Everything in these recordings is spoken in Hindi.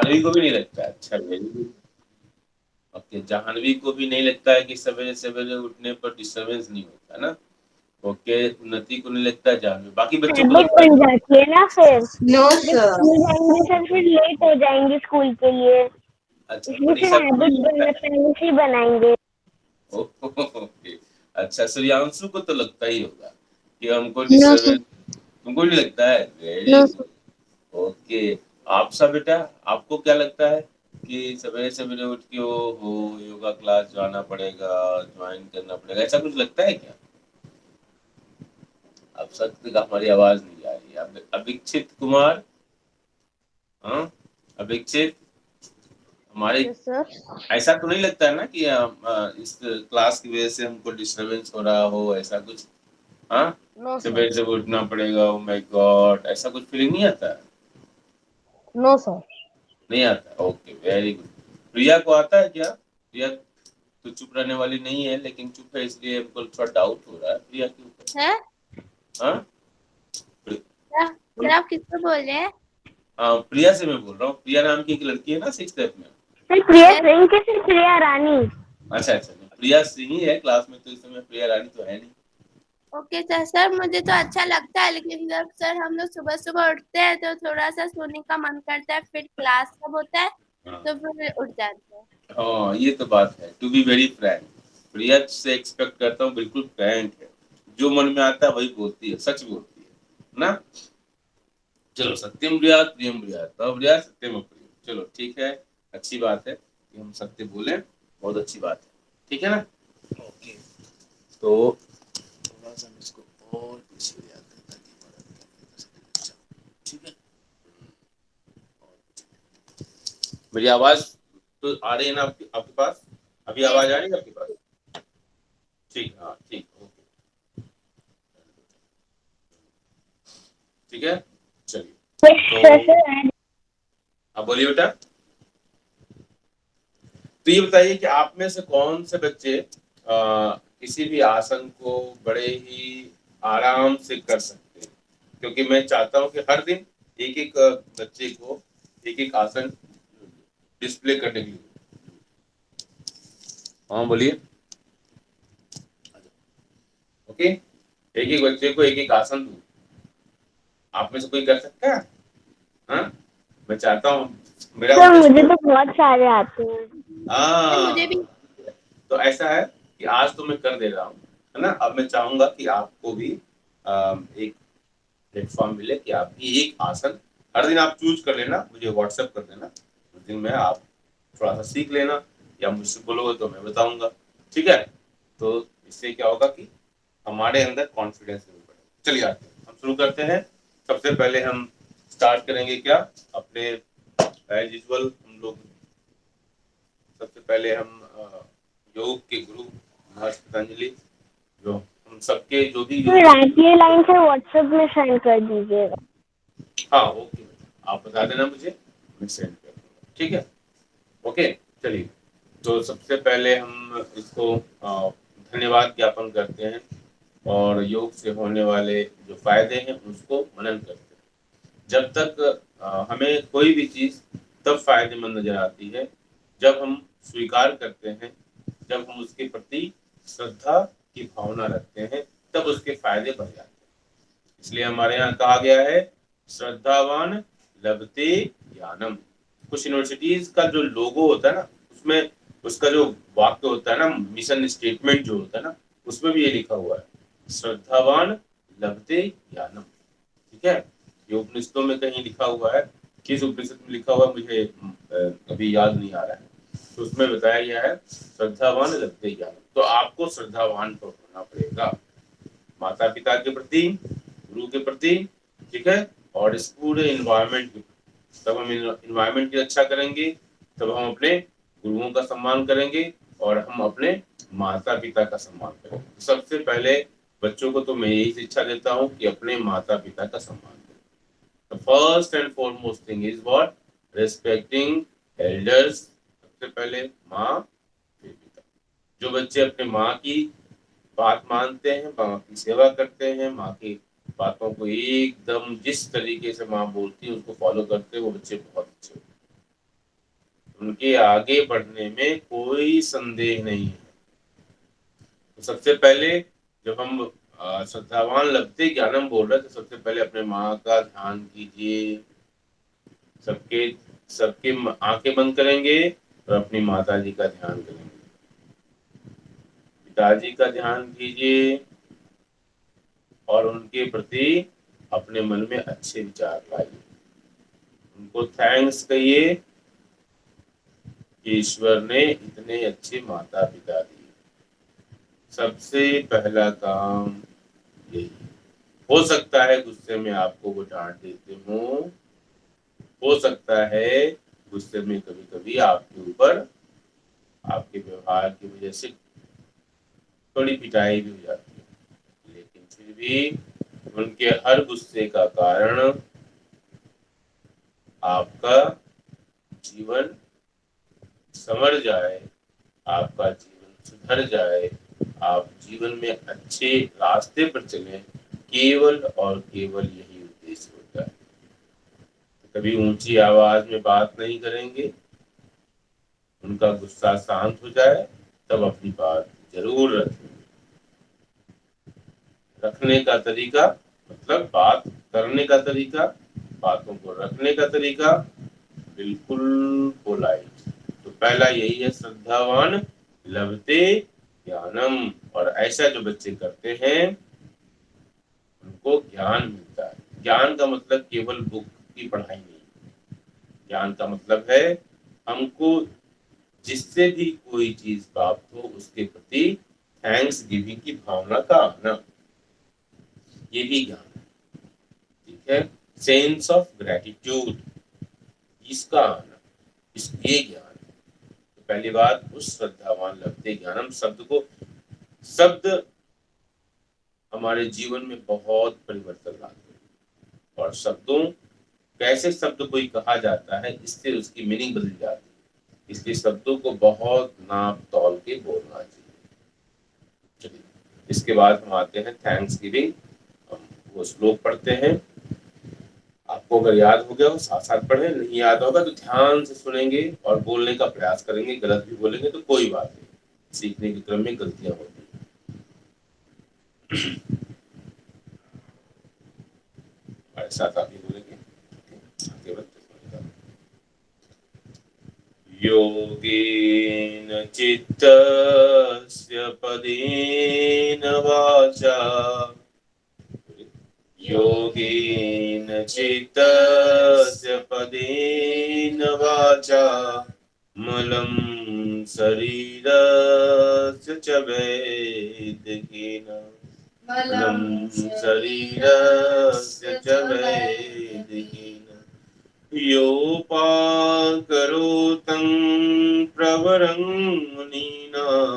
जाह्नवी को भी नहीं लगता है? अच्छा, वेरी गुड। ओके, जाह्नवी को भी नहीं लगता है कि सवेरे-सवेरे उठने पर डिस्टर्बेंस नहीं होता है ना? ओके, उन्नति को नहीं लगता है, जाह्नवी, बाकी बच्चों को हैबिट लगता बन है? जाती है ना फिर। नो जब सर। स्कूल जाएंगे सर फिर लेट हो जाएंगे स्कूल के लिए, अच्छा, इसलिए फिर मनीषा को नहीं हैबिट लगता है? पहले से ही बनाएंगे। ओके। अच्छा, सूर्यांशु को तो लगता ही होगा कि हमको नो सर। डिस्टर्बेंस, तुमको नहीं लगता है? Very no sir. Good. Okay, आपसा बेटा, आपको क्या लगता है कि सवेरे-सवेरे उठ के हो योगा क्लास जाना पड़ेगा, ज्वाइन करना पड़ेगा, ऐसा कुछ लगता है क्या? अब सत्य का हमारी आवाज नहीं आ रही है। अभिक्षित कुमार, हाँ, अभिक्षित, हमारे यस सर। ऐसा तो नहीं लगता है ना कि इस क्लास की वजह से हमको डिस्टरबेंस हो रहा हो, ऐसा कुछ? हाँ, नो सर। सुबह से उठना पड़ेगा, ओ माय गॉड, ऐसा कुछ फीलिंग नहीं आता है? No sir. नहीं आता? Okay, very good. प्रिया को आता है क्या? प्रिया तो चुप रहने वाली नहीं है, लेकिन चुप है इसलिए हमको थोड़ा डाउट हो रहा है प्रिया के ऊपर। है हाँ, सर, आप किसको बोल रहे हैं? प्रिया से मैं बोल रहा हूँ। प्रिया नाम की एक लड़की है ना 6th F में। फिर प्रिया यस। सिंह के फिर प्रिया रानी। अच्छा अच्छा, प्रिया सिंह ही है क्लास में, तो इस समय प्रिया रानी तो है नहीं। Okay sir. सर मुझे तो अच्छा लगता है, लेकिन जब सर हम लोग सुबह सुबह उठते हैं तो थोड़ा सा सोने का मन करता है, फिर क्लास कब होता है हाँ तो फिर उठ जाते हैं। हाँ, ये तो बात है। टू बी वेरी फ्रैंक, प्रिया से एक्सपेक्ट करता हूँ बिल्कुल फ्रैंक है, जो मन में आता है वही बोलती है, सच बोलती है ना? चलो, सत्यम ब्रियात प्रियम ब्रियात तव ब्रियात सत्यम अप्रियम। चलो ठीक है, अच्छी बात है कि हम सत्य बोलें, बहुत अच्छी बात है। ठीक है ना? ओके, तो थोड़ा सा हम इसको और पीछे ले आते हैं ताकि हमारा अच्छा, ठीक है। मेरी आवाज तो आ रही है ना आपके आपके पास? अभी यस। आवाज आ रही है आपके पास? ठीक, हाँ ठीक, ओके, ठीक है, चलिए। तो सर अब बोलिए बेटा। तो ये बताइए कि आप में से कौन से बच्चे किसी भी आसन को बड़े ही आराम से कर सकते हैं? क्योंकि मैं चाहता हूं कि हर दिन एक एक बच्चे को एक एक आसन डिस्प्ले करने के लिए। हाँ बोलिए। ओके, एक एक बच्चे को एक एक आसन दूं, आप में से कोई कर सकता है? हाँ, मैं चाहता हूँ, मेरा मुझे उद्देश्य। तो बहुत सारे आते हैं। सर मुझे भी। हाँ, तो ऐसा है कि आज तो मैं कर दे रहा हूँ, है ना? अब मैं चाहूंगा कि आपको भी एक प्लेटफॉर्म मिले कि आप भी एक आसन हर दिन आप चूज कर लेना, मुझे व्हाट्सएप कर देना, उस दिन में आप थोड़ा सा सीख लेना, या मुझसे बोलोगे तो मैं बताऊंगा। ठीक है? तो इससे क्या होगा कि हमारे अंदर कॉन्फिडेंस लेवल बढ़ेगा। चलिए आते हैं, हम शुरू करते हैं। सबसे पहले हम स्टार्ट करेंगे क्या, अपने एज यूजुअल हम लोग सबसे पहले हम योग के गुरु महर्षि पतंजलि, जो हम सबके जो भी योग फिर के, ये लाइन से व्हाट्सएप में सेंड कर दीजिएगा। हाँ ओके, आप बता देना मुझे, मैं सेंड कर दूंगा। ठीक है, ओके। चलिए, तो सबसे पहले हम इसको धन्यवाद ज्ञापन करते हैं, और योग से होने वाले जो फायदे हैं उसको मनन करते हैं। जब तक हमें कोई भी चीज तब फायदेमंद नजर आती है जब हम स्वीकार करते हैं, जब हम उसके प्रति श्रद्धा की भावना रखते हैं, तब उसके फायदे बढ़ जाते हैं। इसलिए हमारे यहाँ कहा गया है, श्रद्धावान लभते ज्ञानम। कुछ यूनिवर्सिटीज का जो लोगो होता है ना, उसमें उसका जो वाक्य होता है ना, मिशन स्टेटमेंट जो होता है ना, उसमें भी ये लिखा हुआ है, श्रद्धावान लभते ज्ञानम। ठीक है, ये उपनिषदों में कहीं लिखा हुआ है, किस उपनिषद में लिखा हुआ मुझे अभी याद नहीं आ रहा है, तो उसमें बताया गया है श्रद्धावान लभते ज्ञानम। तो आपको श्रद्धावान तो होना पड़ेगा, माता पिता के प्रति, गुरु के प्रति, ठीक है, और इस पूरे इन्वायरमेंट के प्रति। तब हम इन्वायरमेंट की रक्षा करेंगे, तब हम अपने गुरुओं का सम्मान करेंगे, और हम अपने माता पिता का सम्मान करेंगे। सबसे पहले बच्चों को तो मैं यही शिक्षा देता हूँ कि अपने माता पिता का सम्मान करें। The first and foremost thing is what? Respecting elders। सबसे पहले माँ फिर पिता। जो बच्चे अपने माँ की बात मानते हैं, माँ की सेवा करते हैं, माँ की बातों को एकदम जिस तरीके से माँ बोलती है उसको फॉलो करते हैं, वो बच्चे बहुत अच्छे होते हैं। उनके आगे बढ़ने में कोई संदेह नहीं है। तो सबसे पहले जब हम श्रद्धावान लभते ज्ञानम बोल रहे हैं, तो सबसे पहले अपने माँ का ध्यान कीजिए। सबके सबके आंखें बंद करेंगे और अपनी माता जी का ध्यान करेंगे। पिताजी का ध्यान कीजिए और उनके प्रति अपने मन में अच्छे विचार लाइए। उनको थैंक्स कहिए कि ईश्वर ने इतने अच्छे माता पिता दिए। सबसे पहला काम यही। हो सकता है गुस्से में आपको वो डांट देते हो सकता है गुस्से में कभी कभी आपके ऊपर आपके व्यवहार की वजह से थोड़ी पिटाई भी हो जाती है, लेकिन फिर भी उनके हर गुस्से का कारण आपका जीवन संवर जाए, आपका जीवन सुधर जाए, आप जीवन में अच्छे रास्ते पर चलें, केवल और केवल यही उद्देश्य होता है। तो कभी ऊंची आवाज में बात नहीं करेंगे। उनका गुस्सा शांत हो जाए तब अपनी बात जरूर रखें। रखने का तरीका मतलब बात करने का तरीका, बातों को रखने का तरीका बिल्कुल पोलाइट। तो पहला यही है, श्रद्धावान लभते ज्ञानम। और ऐसा जो बच्चे करते हैं उनको ज्ञान मिलता है। ज्ञान का मतलब केवल बुक की पढ़ाई नहीं। ज्ञान का मतलब है हमको जिससे भी कोई चीज प्राप्त हो उसके प्रति थैंक्स गिविंग की भावना का आना, ये भी ज्ञान है। ठीक है, सेंस ऑफ ग्रेटिट्यूड, इसका आना, ये ज्ञान है। तो पहली बात, उस श्रद्धावान लभते ज्ञानम शब्द हमारे जीवन में बहुत परिवर्तन लाते हैं। और शब्दों कैसे शब्द कोई कहा जाता है इससे उसकी मीनिंग बदल जाती है। इसलिए शब्दों को बहुत नाप तौल के बोलना चाहिए। चलिए, इसके बाद हम आते हैं थैंक्स गिविंग। हम वो श्लोक पढ़ते हैं। आपको अगर याद हो गया हो साथ साथ पढ़े, नहीं याद होगा तो ध्यान से सुनेंगे और बोलने का प्रयास करेंगे। गलत भी बोलेंगे तो कोई बात नहीं, सीखने के क्रम में गलतियां होती हैं। हमारे साथ आप ही बोलेंगे। आगे बढ़ते हैं। योगेन चित्तस्य पदेन वाचा, योगेन चित्तस्य पदेन वाचा, मलं शरीरस्य च वैदिकेन, मलं शरीरस्य च वैदिकेन, योपाकरोतं प्रवरं मुनीनां,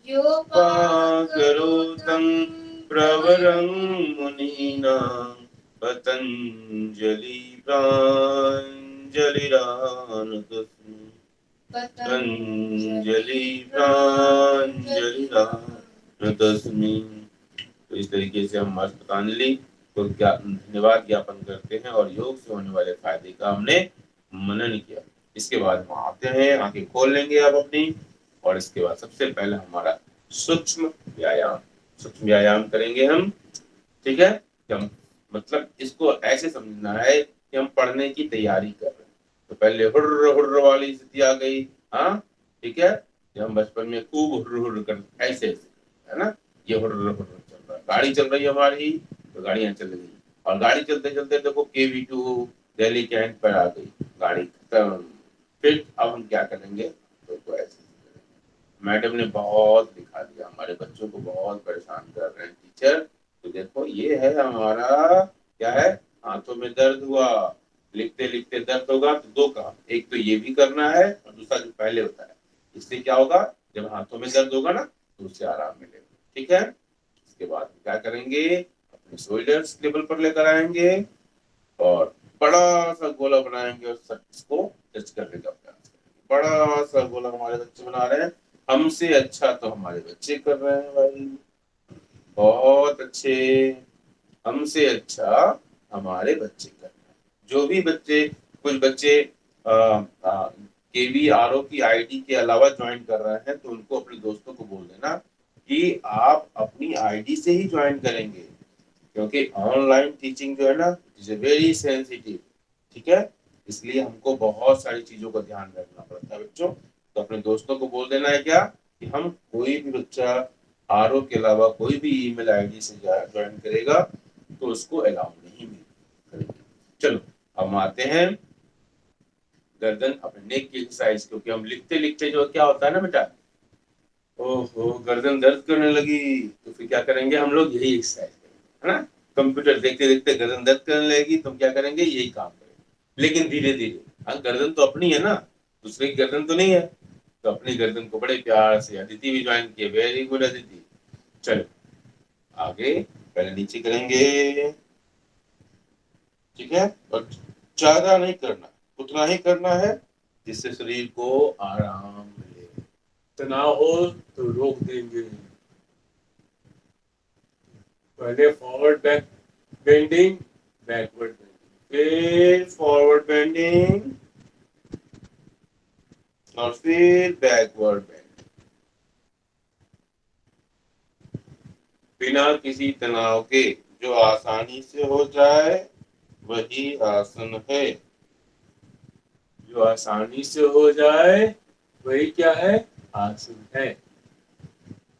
योपाकरोतं प्रवरं मुनीनां, पतञ्जलि प्राञ्जलिरानतस्मै, पतञ्जलि प्राञ्जलिरानतस्मै। तो इस तरीके से हम महर्षि पतंजलि को धन्यवाद ज्ञापन करते हैं और योग से होने वाले फायदे का हमने मनन किया। इसके बाद हम आते हैं, आंखें खोल लेंगे आप अपनी, और इसके बाद सबसे पहले हमारा सूक्ष्म व्यायाम करेंगे हम। ठीक है, हम मतलब इसको ऐसे समझना है कि हम पढ़ने की तैयारी कर रहे हैं। तो पहले हुर्र हुर्र वाली स्थिति आ गई। हाँ ठीक है, जब हम बचपन में खूब हुर्र हुर्र कर ऐसे है ना, ये हुर्र हुर्र चल रहा है, गाड़ी चल रही है हमारी, तो गाड़ियां चल गई, और गाड़ी चलते चलते देखो KV2 दिल्ली कैंट पर आ गई, गाड़ी खत्म। फिर अब हम क्या करेंगे, तो ऐसे मैडम ने बहुत लिखा दिया, हमारे बच्चों को बहुत परेशान कर रहे हैं टीचर। तो देखो ये है हमारा क्या है, हाथों में दर्द हुआ, लिखते लिखते दर्द होगा, तो दो काम, एक तो ये भी करना है और दूसरा जो पहले होता है, इससे क्या होगा, जब हाथों में दर्द होगा ना तो उससे आराम मिलेगा। ठीक है, इसके बाद क्या करेंगे, अपने शोल्डर्स लेवल पर लेकर आएंगे और बड़ा सा गोला बनाएंगे और इसको टच करने का प्रयास करेंगे। बड़ा सा गोला हमारे बच्चे बना रहे हैं, हमसे अच्छा तो हमारे बच्चे कर रहे हैं भाई, बहुत अच्छे, हमसे अच्छा हमारे बच्चे कर रहे हैं। जो भी बच्चे, कुछ बच्चे KVRO की आईडी के अलावा ज्वाइन कर रहे हैं तो उनको अपने दोस्तों को बोल देना कि आप अपनी आईडी से ही ज्वाइन करेंगे, क्योंकि ऑनलाइन टीचिंग जो है ना इज वेरी सेंसिटिव, ठीक है। इसलिए हमको बहुत सारी चीजों का ध्यान रखना पड़ता है बच्चों। तो अपने दोस्तों को बोल देना है क्या कि हम कोई भी बच्चा आरओ के अलावा कोई भी ईमेल आईडी से ज्वाइन करेगा तो उसको अलाउ नहीं करेंगे। चलो अब हम आते हैं गर्दन अपने नेक की एक्सरसाइज, क्योंकि हम लिखते लिखते जो क्या होता है ना बेटा, ओहो गर्दन दर्द करने लगी, तो फिर क्या करेंगे हम लोग, यही एक्सरसाइज करेंगे, है ना। कंप्यूटर देखते देखते गर्दन दर्द करने लगेगी तो हम क्या करेंगे, यही काम करेंगे, लेकिन धीरे धीरे। हाँ गर्दन तो अपनी है ना, दूसरे की गर्दन तो नहीं है, तो अपनी गर्दन को बड़े प्यार से, अदिति भी ज्वाइन किए, वेरी गुड अदिति। चलो आगे, पहले नीचे करेंगे, ठीक है, और ज्यादा नहीं करना, उतना ही करना है जिससे शरीर को आराम मिले। तनाव हो तो रोक देंगे। पहले forward back bending, backward bending, फिर फॉरवर्ड बेंडिंग और फिर बैकवर्ड बेंडिंग, बिना किसी तनाव के, जो आसानी से हो जाए वही आसन है, जो आसानी से हो जाए वही क्या है, आसन है।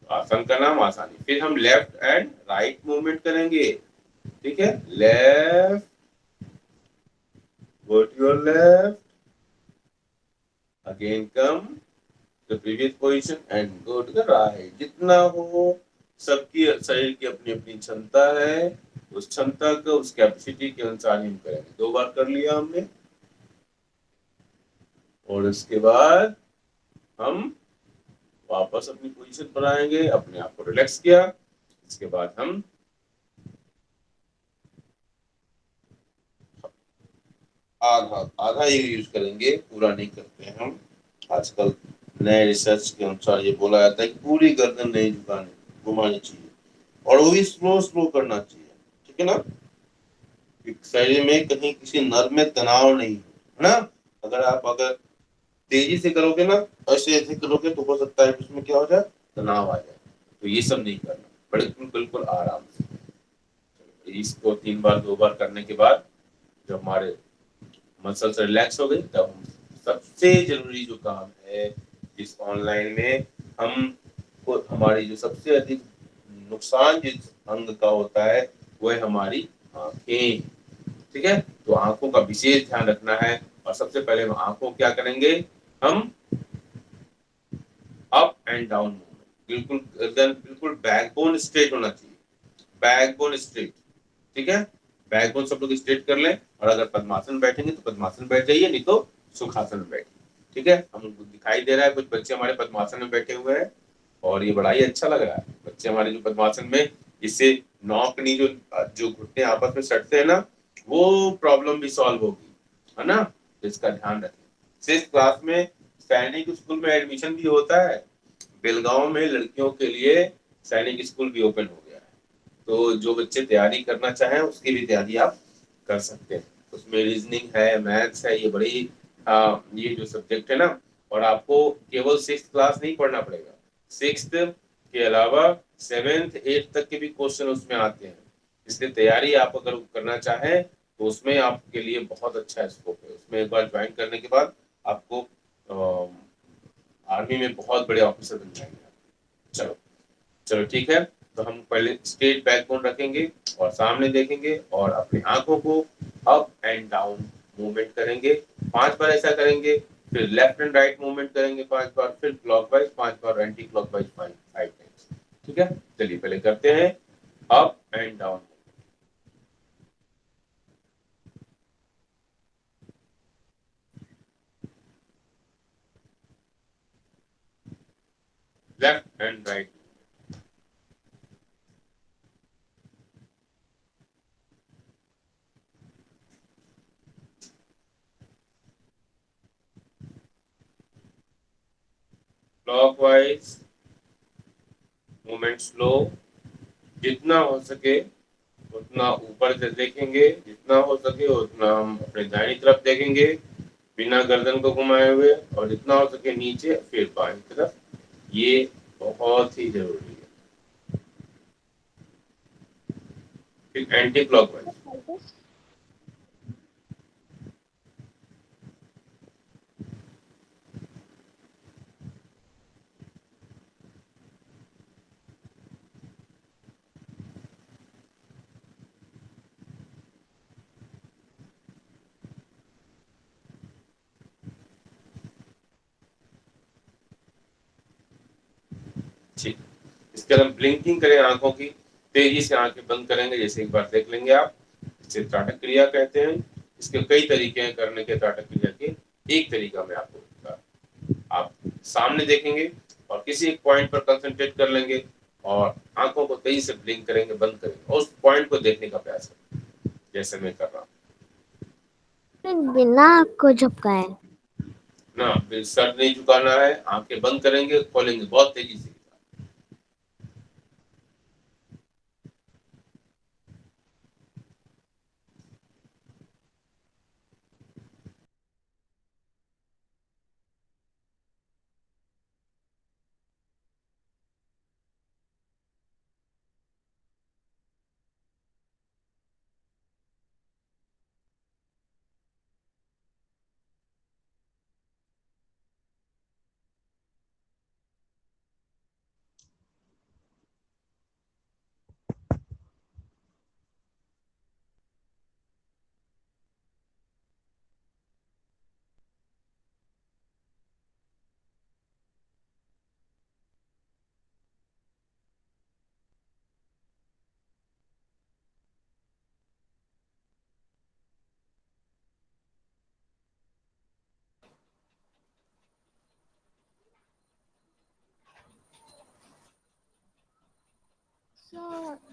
आसन का नाम आसानी। फिर हम लेफ्ट एंड राइट मूवमेंट करेंगे, ठीक है, left, go to your left, again come the previous position and go to the right. जितना हो, सबकी शरीर की अपनी अपनी क्षमता है, उस क्षमता को, उस कैपेसिटी के अनुसार हम करेंगे। 2 बार कर लिया हमने, और उसके बाद हम वापस अपनी पोजीशन पर आएंगे, अपने आप को रिलैक्स किया। इसके बाद हम आधा आधा ही यूज करेंगे, पूरा नहीं करते हैं हम। आजकल नए रिसर्च के अनुसार ये बोला जाता है कि पूरी गर्दन नहीं घुमानी चाहिए, और वो भी स्लो स्लो करना चाहिए, ठीक है ना। शरीर में कहीं किसी नर्व में तनाव नहीं है ना। अगर तेजी से करोगे ना, ऐसे ऐसे करोगे तो हो सकता है कि उसमें क्या हो जाए, तनाव आ जाए। तो ये सब नहीं करना, बड़े बिल्कुल आराम से। इसको 3 बार 2 बार करने के बाद जब हमारे मसल्स रिलैक्स हो गई, तब हम सबसे जरूरी जो काम है इस ऑनलाइन में, हम को हमारी जो सबसे अधिक नुकसान जिस अंग का होता है वो है हमारी आंखें, ठीक है। तो आंखों का विशेष ध्यान रखना है, और सबसे पहले हम आंखों क्या करेंगे, हम अप एंड डाउन मूवमेंट, बिल्कुल गर्दन बिल्कुल बैकबोन स्ट्रेट होना चाहिए, बैकबोन स्ट्रेट, ठीक है। बैकबोन सब लोग स्ट्रेट कर लें, और अगर पद्मासन बैठेंगे तो पद्मासन बैठ जाइए, नहीं तो सुखासन में बैठिए, ठीक है। हम दिखाई दे रहा है कुछ बच्चे हमारे पद्मासन में बैठे हुए हैं, और ये बड़ा ही अच्छा लग रहा है। बच्चे हमारे जो पद्मासन में, इससे नौक नी जो जो घुटने आपस में सटते हैं ना, वो प्रॉब्लम भी सॉल्व होगी, है ना। तो इसका ध्यान रखें। 6th क्लास में सैनिक स्कूल में एडमिशन भी होता है, बेलगांव में लड़कियों के लिए सैनिक स्कूल भी ओपन हो गया है, तो जो बच्चे तैयारी करना चाहें उसकी भी तैयारी आप कर सकते हैं। उसमें रीजनिंग है, मैथ्स है, ये बड़ी ये जो सब्जेक्ट है ना, और आपको केवल 6th क्लास नहीं पढ़ना पड़ेगा, 6th के अलावा 7th 8th तक के भी क्वेश्चन उसमें आते हैं। इसलिए तैयारी आप अगर करना चाहें तो उसमें आपके लिए बहुत अच्छा स्कोप है। उसमें एक बार ज्वाइन करने के बाद आपको आर्मी में बहुत बड़े ऑफिसर बन जाएंगे। चलो चलो ठीक है, तो हम पहले स्ट्रेट बैकबोन रखेंगे और सामने देखेंगे, और अपनी आंखों को अप एंड डाउन मूवमेंट करेंगे। 5 बार ऐसा करेंगे, फिर लेफ्ट एंड राइट मूवमेंट करेंगे 5 बार, फिर क्लॉकवाइज 5 बार, एंटी क्लॉकवाइज 5 टाइम्स, ठीक है। चलिए पहले करते हैं up and down, left and right, clockwise movement slow, जितना हो सके उतना ऊपर से देखेंगे, जितना हो सके उतना हम अपने दाहिनी तरफ देखेंगे, बिना गर्दन को घुमाए हुए, और जितना हो सके नीचे, फिर बाएं तरफ। ये बहुत ही जरूरी है। फिर एंटी क्लॉकवाइज। ठीक, इसके बाद हम ब्लिंकिंग करें आंखों की, तेजी से आंखें बंद करेंगे, जैसे एक बार देख लेंगे आप। इसे त्राटक क्रिया कहते हैं। इसके कई तरीके हैं करने के त्राटक क्रिया के। एक तरीका मैं आपको बता, आप सामने देखेंगे और किसी एक पॉइंट पर कंसंट्रेट कर लेंगे और आंखों को तेजी से ब्लिंक करेंगे, बंद करेंगे, और उस पॉइंट को देखने का प्रयास करेंगे, जैसे मैं कर रहा हूँ। बिना आपको झपकाए। ना, फिर सर नहीं झुकाना है, आंखें बंद करेंगे, खोलेंगे बहुत तेजी से।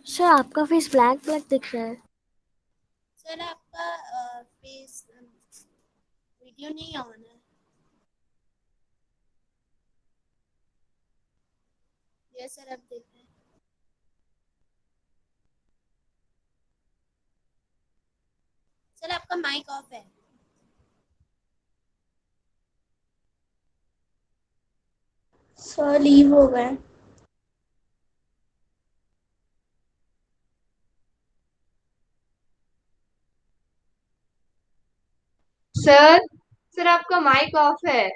सर आपका फेस ब्लैक ब्लैक दिख रहा है। सर आपका फेस वीडियो नहीं ऑन है। यस सर, अब देख रहे हैं। सर आपका माइक ऑफ है। सर लीव हो गए। सर सर आपका माइक ऑफ है।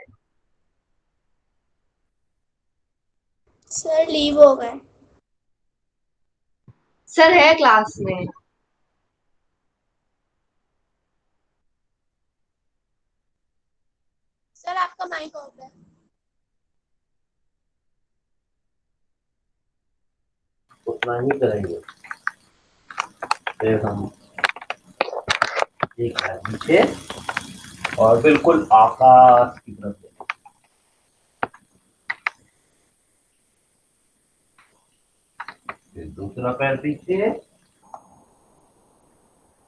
सर लीव हो गए। सर है क्लास में। सर आपका माइक ऑफ है। उतना ही करेंगे। फिर हम एक है नीचे और बिल्कुल आकाश की तरफ देखें। फिर दूसरा पैर पीछे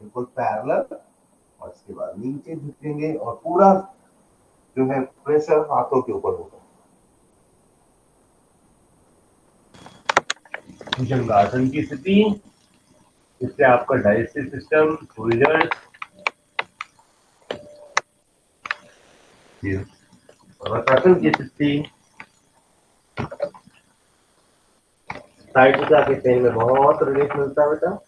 बिल्कुल पैरेलल, और इसके बाद नीचे झुकेंगे और पूरा जो है प्रेशर हाथों के ऊपर होगा। भुजंगासन की स्थिति, इससे आपका डाइजेस्टिव सिस्टम, शोल्डर, वज्रासन की स्थिति, साइड के पेन में बहुत रिलीफ मिलता है बेटा।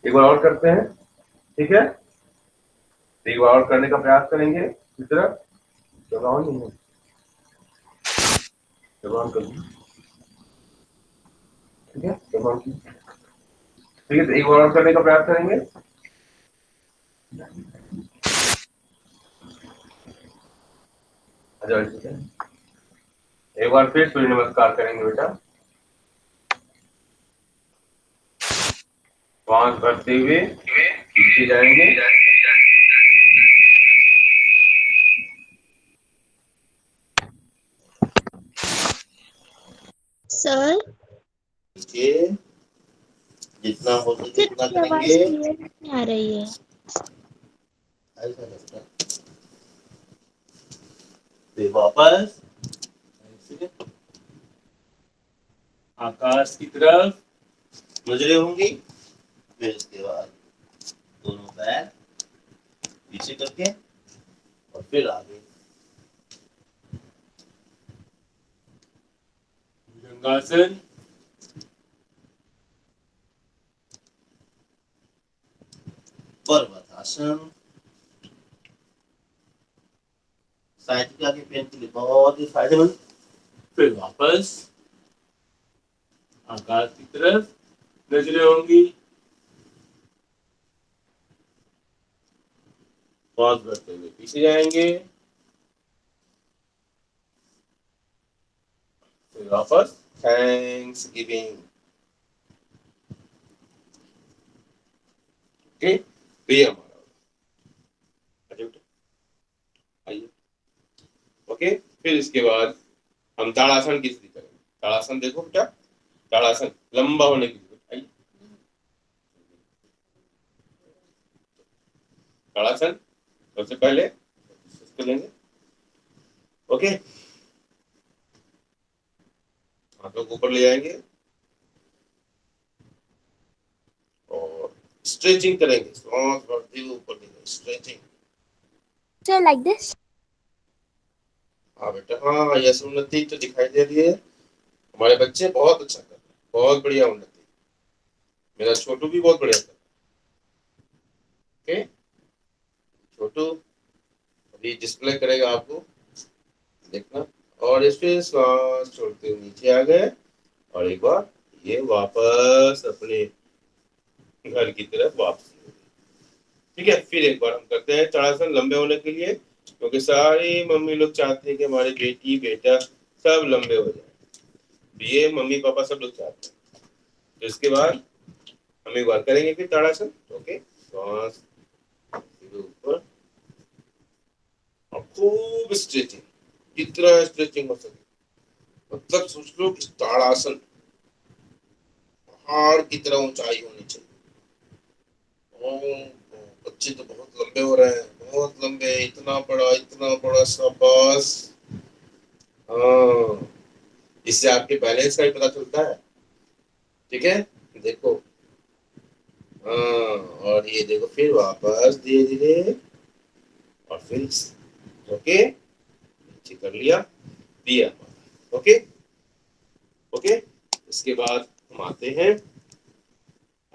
एक बार और करते हैं, ठीक है? एक बार और करने का प्रयास करेंगे। इस तरह दबाव नहीं है, दबाव कर दीजिए, ठीक है? दबाव की, ठीक है? तो एक बार और करने का प्रयास करेंगे। एक बार फिर सूर्य नमस्कार करेंगे बेटा। श्वास भरते हुए पीछे जाएंगे, सर ये जितना हो सके सर उतना की आवाज करेंगे। क्लियर नहीं आ रही है। ऐसा लगता है। फिर वापस ऐसे आकाश की तरफ नजरें होंगी। फिर इसके बाद दोनों पैर पीछे करके और फिर आगे। भुजंगासन, पर्वतासन साइटिका के पेन के लिए बहुत ही फायदेमंद। फिर वापस आकाश की तरफ नजरें होंगी। श्वास भरते हुए पीछे जाएंगे, फिर वापस थैंक्स गिविंग। ओके। तो ये हमारा आइए बेटा, आइए। ओके, फिर इसके बाद हम ताड़ासन की स्थिति करेंगे। ताड़ासन देखो बेटा, ताड़ासन लंबा होने की जरूरत। आइए, ताड़ासन सबसे पहले इसको लेंगे। ओके, हाथों को ऊपर ले जाएंगे और स्ट्रेचिंग करेंगे। श्वास भरते हुए ऊपर ले जाएंगे, स्ट्रेचिंग। Sir, like this? हाँ बेटा, हाँ, यह उन्नति तो दिखाई दे रही है। हमारे बच्चे बहुत अच्छा कर रहे हैं, बहुत बढ़िया उन्नति। मेरा छोटू भी बहुत बढ़िया कर रहा है। ओके, छोटू अभी डिस्प्ले करेगा आपको, देखना। और इसमें श्वास छोड़ते हुए नीचे आ गए और एक बार ये वापस अपने घर की तरफ वापस। ठीक है, फिर एक बार हम करते हैं ताड़ासन लंबे होने के लिए, क्योंकि सारी मम्मी लोग चाहते हैं कि हमारे बेटी बेटा सब लंबे हो जाए। तो ये मम्मी पापा सब लोग चाहते हैं। तो इसके बाद हम एक बार करेंगे फिर ताड़ासन। ओके, श्वास ऊपर और खूब स्ट्रेचिंग, जितना स्ट्रेचिंग हो सके। मतलब सोच लो कि ताड़ासन पहाड़ की तरह ऊंचाई होनी चाहिए। बच्चे तो बहुत लंबे हो रहे हैं, बहुत लंबे, इतना बड़ा शाबाश। हाँ, इससे आपके बैलेंस का भी पता चलता है। ठीक है, देखो। हाँ, और ये देखो, फिर वापस धीरे धीरे और फिर ओके, नीचे कर लिया, दिया। ओके ओके, इसके बाद हम आते हैं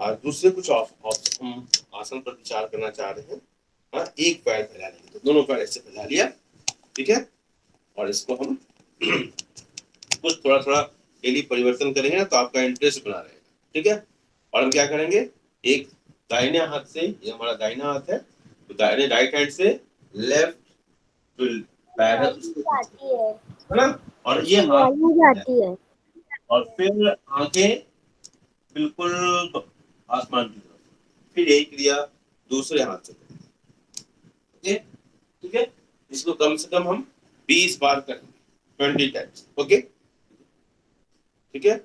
आज दूसरे कुछ हम आसन पर विचार करना चाह रहे हैं। हाँ, एक पैर फैला लेंगे, तो दोनों पैर ऐसे फैला लिया। ठीक है, और इसको हम कुछ थोड़ा थोड़ा डेली परिवर्तन करेंगे ना, तो आपका इंटरेस्ट बना रहेगा। ठीक है, और हम क्या करेंगे, एक दाहिने हाथ से, ये हमारा दाहिना हाथ है, तो दाहिने राइट हैंड से लेफ्ट पैर है उसको जाती है। है ना, और ये हाथ वायु जाती है। और फिर आंखें बिल्कुल आसमान की तरफ। फिर यही क्रिया दूसरे हाथ से करेंगे। ओके, ठीक है, इसको कम से कम हम 20 बार करेंगे, 20 टाइम्स। ओके, ठीक है,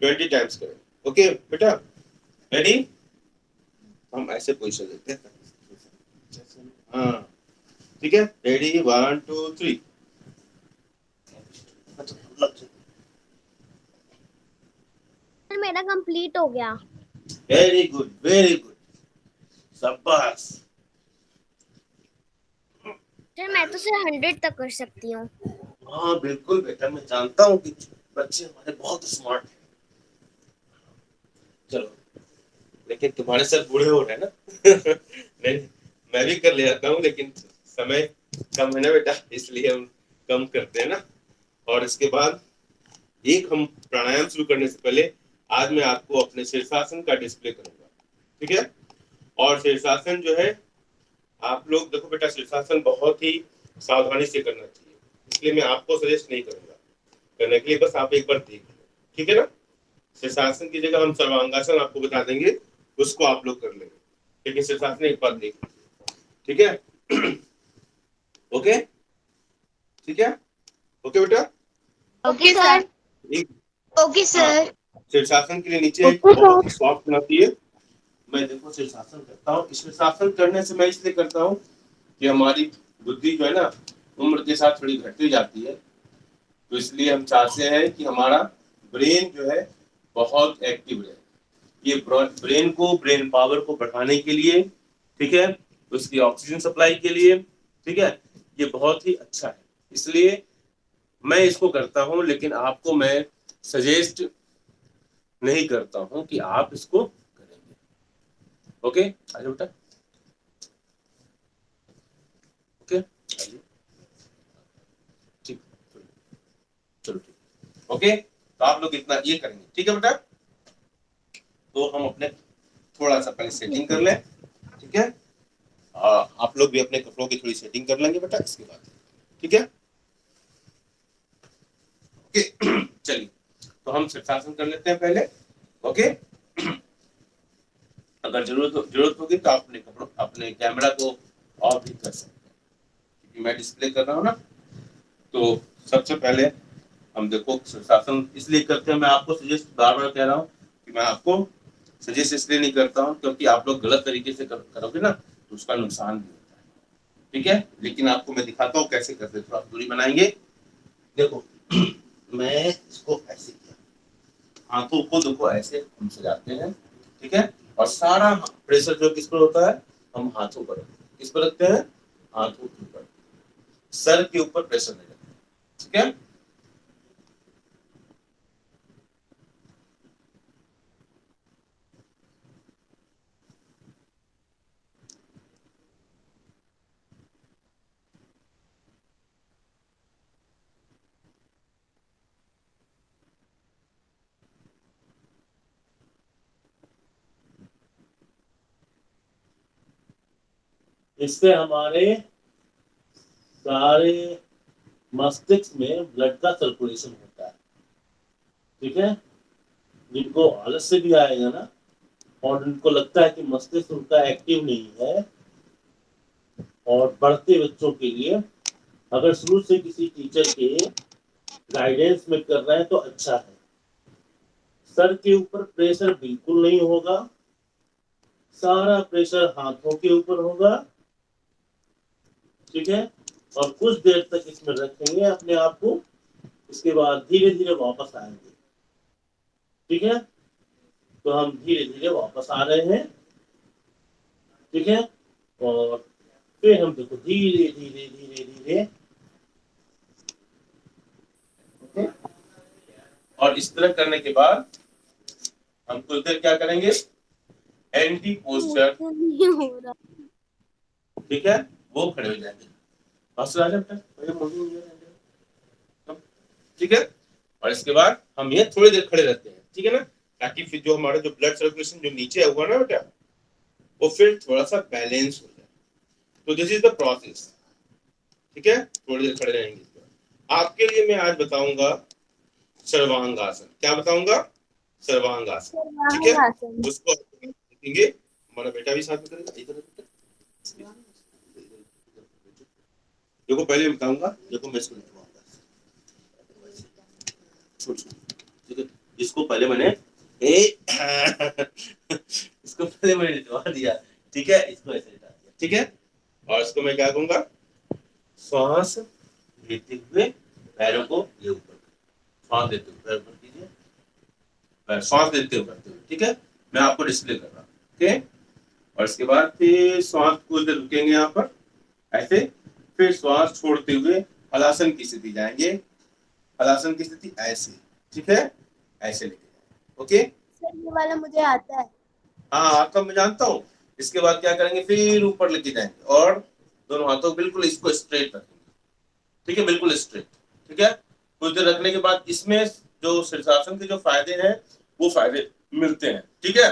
20 टाइम्स करें। ओके बेटा, रेडी? हम ऐसे पोजीशन लेते हैं। हाँ, ठीक है, रेडी, 1 2 3। सर मेरा कंप्लीट हो गया। वेरी गुड, वेरी गुड, शाबाश। सर मैं तो सिर्फ 100 तक कर सकती हूँ। हाँ बिल्कुल बेटा, मैं जानता हूँ कि बच्चे हमारे बहुत स्मार्ट हैं। चलो, लेकिन तुम्हारे सर बूढ़े हो रहे हैं ना। नहीं, मैं भी कर ले जाता हूँ, लेकिन समय कम है ना बेटा, इसलिए हम कम करते हैं ना। और इसके बाद एक हम प्राणायाम शुरू करने से पहले आज मैं आपको अपने शीर्षासन का डिस्प्ले करूंगा। ठीक है, और शीर्षासन जो है, आप लोग देखो बेटा, शीर्षासन बहुत ही सावधानी से करना चाहिए, इसलिए मैं आपको सजेस्ट नहीं करूंगा करने के लिए, बस आप एक बार देख लो। ठीक है ना, शीर्षासन की जगह हम सर्वांगासन आपको बता देंगे, उसको आप लोग कर लेंगे, लेकिन शीर्षासन एक बार देख लीजिए, ठीक है? ओके, ठीक है, ओके बेटा। Okay sir. एक ओके सर। शीर्षासन के लिए नीचे एक बहुत ही सॉफ्ट बनाती है। मैं देखो शीर्षासन करता हूँ, शीर्षासन करने से मैं इसलिए करता हूँ कि हमारी बुद्धि जो है ना उम्र के साथ थोड़ी घटती जाती है, तो इसलिए हम चाहते हैं कि हमारा ब्रेन जो है बहुत एक्टिव रहे। ये ब्रेन को, ब्रेन पावर को बढ़ाने के लिए, ठीक है, उसकी ऑक्सीजन सप्लाई के लिए, ठीक है, ये बहुत ही अच्छा है, इसलिए मैं इसको करता हूँ। लेकिन आपको मैं सजेस्ट नहीं करता हूँ कि आप इसको करेंगे। ओके, आइए बेटा, ओके, आइए, ठीक, चलो ठीक, ओके, तो आप लोग इतना ये करेंगे, ठीक है बेटा? तो हम अपने थोड़ा सा पहले सेटिंग कर लें, ठीक है? आप लोग भी अपने कपड़ों की थोड़ी सेटिंग कर लेंगे बेटा इसके बाद, ठीक है? ओके, चलिए, तो हम शीर्षासन कर लेते हैं पहले, ओके? अगर जरूरत होगी तो आप अपने कैमरा को ऑफ भी कर सकते हैं, क्योंकि मैं डिस्प्ले कर रहा हूँ ना। तो सबसे पहले हम देखो शीर्षासन इसलिए करते हैं, मैं आपको सजेस्ट बार बार कह रहा हूँ कि मैं आपको सजेस्ट इसलिए नहीं करता हूँ क्योंकि आप लोग गलत तरीके से करोगे ना तो उसका नुकसान भी होता है, ठीक है? लेकिन आपको मैं दिखाता हूँ कैसे करते हैं। तो आप दूरी बनाएंगे, देखो मैं इसको ऐसे किया, हाथों को देखो ऐसे हम सजाते हैं, ठीक है? और सारा प्रेशर जो किस पर होता है, हम हाथों पर, किस पर रखते हैं, हाथों के ऊपर, सर के ऊपर प्रेशर नहीं रखते, ठीक है? इससे हमारे सारे मस्तिष्क में ब्लड का सर्कुलेशन होता है, ठीक है? जिनको आलस्य भी आएगा ना और उनको लगता है कि मस्तिष्क उनका एक्टिव नहीं है, और बढ़ते बच्चों के लिए अगर शुरू से किसी टीचर के गाइडेंस में कर रहे हैं तो अच्छा है। सर के ऊपर प्रेशर बिल्कुल नहीं होगा, सारा प्रेशर हाथों के ऊपर होगा, ठीक है? और कुछ देर तक इसमें रखेंगे अपने आप को, इसके बाद धीरे धीरे वापस आएंगे, ठीक है? तो हम धीरे धीरे वापस आ रहे हैं, ठीक है? और फिर हम देखो धीरे धीरे धीरे धीरे, ओके? और इस तरह करने के बाद हम कुछ देर क्या करेंगे, एंटी पोस्चर, नहीं हो रहा। ठीक है, वो खड़े हो जाएंगे, ठीक है? और इसके बाद हम ये थोड़ी देर खड़े रहते हैं, ठीक है ना, ताकि फिर जो हमारा जो ब्लड सर्कुलेशन जो नीचे हुआ ना बेटा, वो फिर थोड़ा सा बैलेंस हो जाए। तो दिस इज द प्रोसेस, ठीक है? थोड़ी देर खड़े रहेंगे। आपके लिए मैं आज बताऊंगा सर्वांगासन। क्या बताऊंगा? सर्वांगासन, ठीक है? उसको देखेंगे, हमारा बेटा भी साथ में करेगा। इधर देखो पहले बताऊंगा, देखो मैं इसको लिखवाऊंगा, ठीक है? इसको पहले मैंने इसको पहले मैंने लिखवा दिया, ठीक है? इसको ऐसे लिखा दिया, ठीक है? और इसको मैं क्या कहूंगा, श्वास लेते हुए पैरों को ये ऊपर, श्वास लेते हुए पैर ऊपर कीजिए, श्वास लेते हुए करते हुए, ठीक है? मैं आपको डिस्प्ले कर रहा हूँ, ओके? और इसके बाद फिर श्वास को इधर रुकेंगे यहाँ पर ऐसे, फिर श्वास छोड़ते हुए हलासन की स्थिति जाएंगे, हलासन की स्थिति ऐसे, ठीक है? ऐसे लेके जाएंगे, ओके? सर ये वाला मुझे आता है। हाँ आता मैं जानता हूँ। इसके बाद क्या करेंगे, फिर ऊपर लेके जाएंगे और दोनों हाथों को बिल्कुल इसको स्ट्रेट रखेंगे, ठीक है? बिल्कुल स्ट्रेट, ठीक है? कुछ देर रखने के बाद इसमें जो शीर्षासन के जो फायदे हैं वो फायदे मिलते हैं, ठीक है?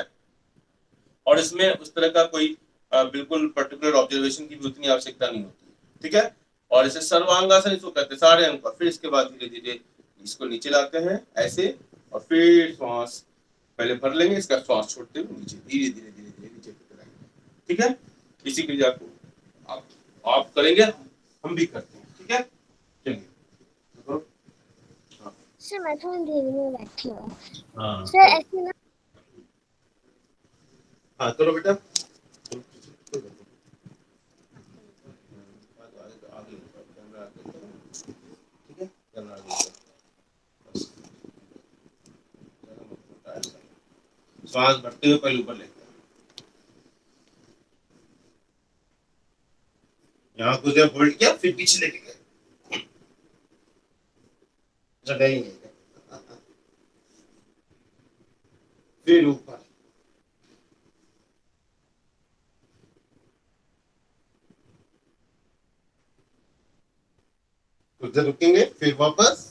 और इसमें उस तरह का कोई बिल्कुल पर्टिकुलर ऑब्जर्वेशन की भी उतनी आवश्यकता नहीं होती, ठीक है? और इसे सर्वांगासन इसको कहते हैं, सारे अंग। फिर इसके बाद धीरे धीरे इसको नीचे लाते हैं ऐसे, और फिर श्वास पहले भर लेंगे, इसका श्वास छोड़ते हुए नीचे धीरे धीरे धीरे धीरे नीचे लेकर आएंगे। ठीक है, इसी क्रिया को आप करेंगे, हम भी करते हैं। ठीक है, चलिए तो सर मैं थोड़ी देर में बैठी हूँ। हाँ सर ऐसे ना हाँ करो बेटा। ठीक है, श्वास भरते हुए पहले ऊपर लेते हैं, यहाँ कुछ देर होल्ड किया, फिर पीछे लेके गए, जगह ही नहीं, फिर ऊपर, कुछ देर रुकेंगे, फिर वापस,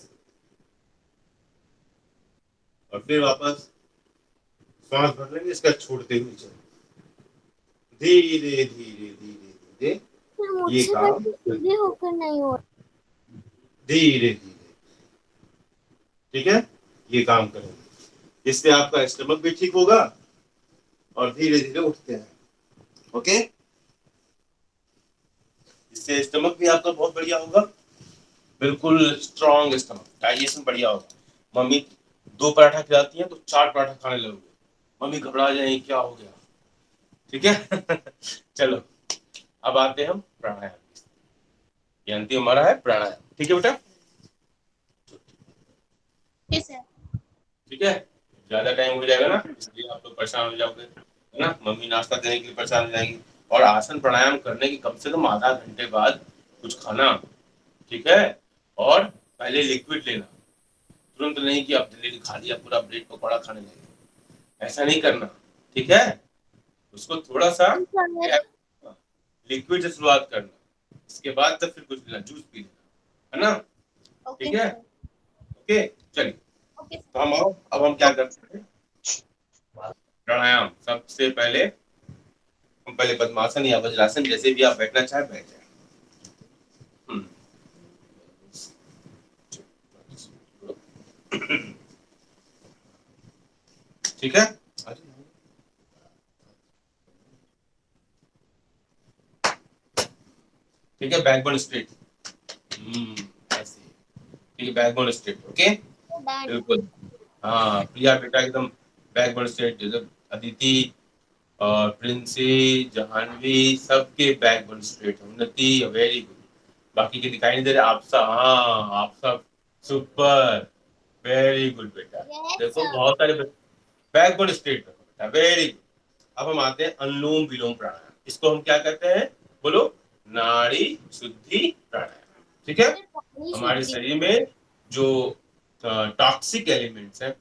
और फिर वापस श्वास भर लेंगे, इसका छोड़ते हुए चलो, धीरे धीरे धीरे धीरे सर ये मुझसे काम वैसे सीधे होकर नहीं हो रहा। धीरे धीरे, ठीक है, ये काम करेंगे, इससे आपका स्टमक भी ठीक होगा और धीरे धीरे उठते हैं। ओके, इससे स्टमक भी आपका बहुत बढ़िया होगा, बिल्कुल स्ट्रॉन्ग स्टमक, डाइजेशन बढ़िया होगा। मम्मी 2 पराठा खिलाती हैं तो 4 पराठा खाने लगोगे, मम्मी घबरा जाएंगी क्या हो गया। ठीक है चलो अब आते हैं हम प्राणायाम, ये अंतिम हमारा है प्राणायाम। ठीक है बेटा, ठीक है, ज्यादा टाइम हो जाएगा ना, इसलिए आप लोग परेशान हो जाओगे, है ना, मम्मी नाश्ता देने के लिए परेशान हो जाएंगी। और आसन प्राणायाम करने के कम से कम आधा घंटे बाद कुछ खाना, ठीक है, और पहले लिक्विड लेना, तुरंत नहीं कि आप जल्दी खा लिया पूरा ब्रेड पकौड़ा खाने लगे, ऐसा नहीं करना। ठीक है, उसको थोड़ा सा लिक्विड से शुरुआत करना, इसके बाद तब फिर कुछ लेना, जूस पी लेना, है ना। ठीक है, ओके चलिए, तो हम आओ, अब हम क्या करते हैं प्राणायाम। सबसे पहले हम पहले पद्मासन या वज्रासन, जैसे भी आप बैठना चाहे बैठ जाए। ठीक है, ठीक है, बैकबोन स्ट्रेट, ऐसे, ठीक है, बैकबोन स्ट्रेट, ओके, बिल्कुल, हाँ प्रिया बेटा एकदम बैकबोन स्ट्रेट, जैसे अदिति और प्रिंसी, जाह्नवी, सबके बैकबोन स्ट्रेट, उन्नति वेरी गुड, बाकी के दिखाई नहीं दे रहे, आप सब, हाँ आप सब सुपर, वेरी गुड बेटा, देखो बहुत सारे बैकबोन स्ट्रेट रखो बेटा, वेरी गुड। अब हम आते हैं अनुलोम विलोम प्राणायाम, इसको हम क्या कहते हैं, बोलो, नाड़ी शुद्धि प्राणायाम। ठीक है, हमारे शरीर में जो टॉक्सिक एलिमेंट्स हैं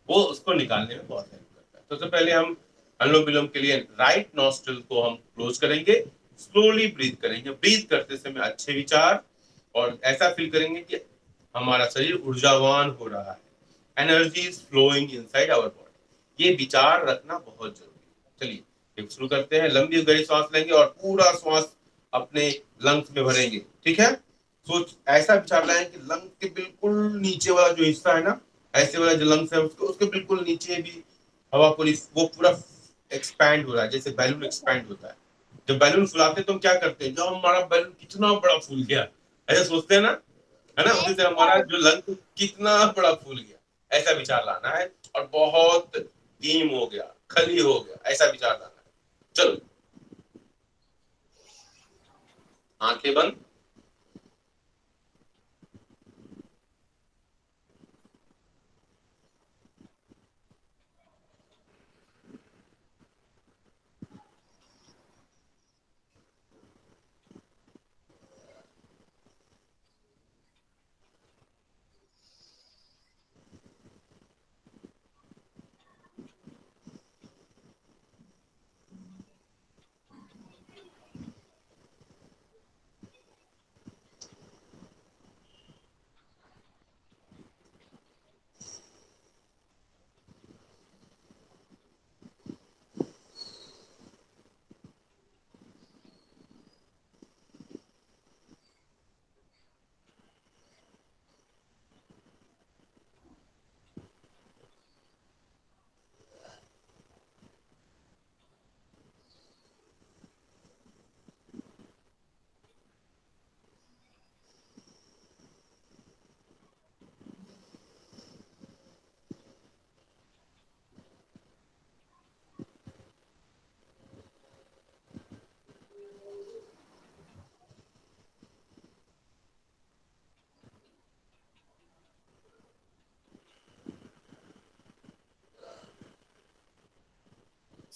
वो उसको निकालने में बहुत हेल्प करता है। तो सबसे पहले हम अनुलोम विलोम के लिए राइट नॉस्ट्रल को हम क्लोज करेंगे, स्लोली ब्रीथ करेंगे, ब्रीथ करते समय अच्छे विचार, और ऐसा फील करेंगे कि हमारा शरीर ऊर्जावान हो रहा है, energy is flowing inside our body, ये विचार रखना बहुत जरूरी है। चलिए शुरू करते हैं, लंबी गहरी सांस लेंगे और पूरा श्वास अपने लंग्स में भरेंगे। ठीक है, सोच ऐसा विचार लाएं कि लंग के बिल्कुल नीचे वाला जो हिस्सा है ना, ऐसे वाला जो लंग्स है उसके बिल्कुल नीचे भी हवा पूरी, वो पूरा एक्सपैंड हो रहा है, जैसे बैलून एक्सपैंड होता है। जब बैलून फुलाते हैं तो हम क्या करते हैं, जब हमारा बैलून कितना बड़ा फूल गया, ऐसा सोचते हैं ना, है ना, उसी से हमारा जो लंग कितना बड़ा फूल गया, ऐसा विचार लाना है, और बहुत डीम हो गया, खली हो गया, ऐसा विचार लाना है। चलो आंखें बंद,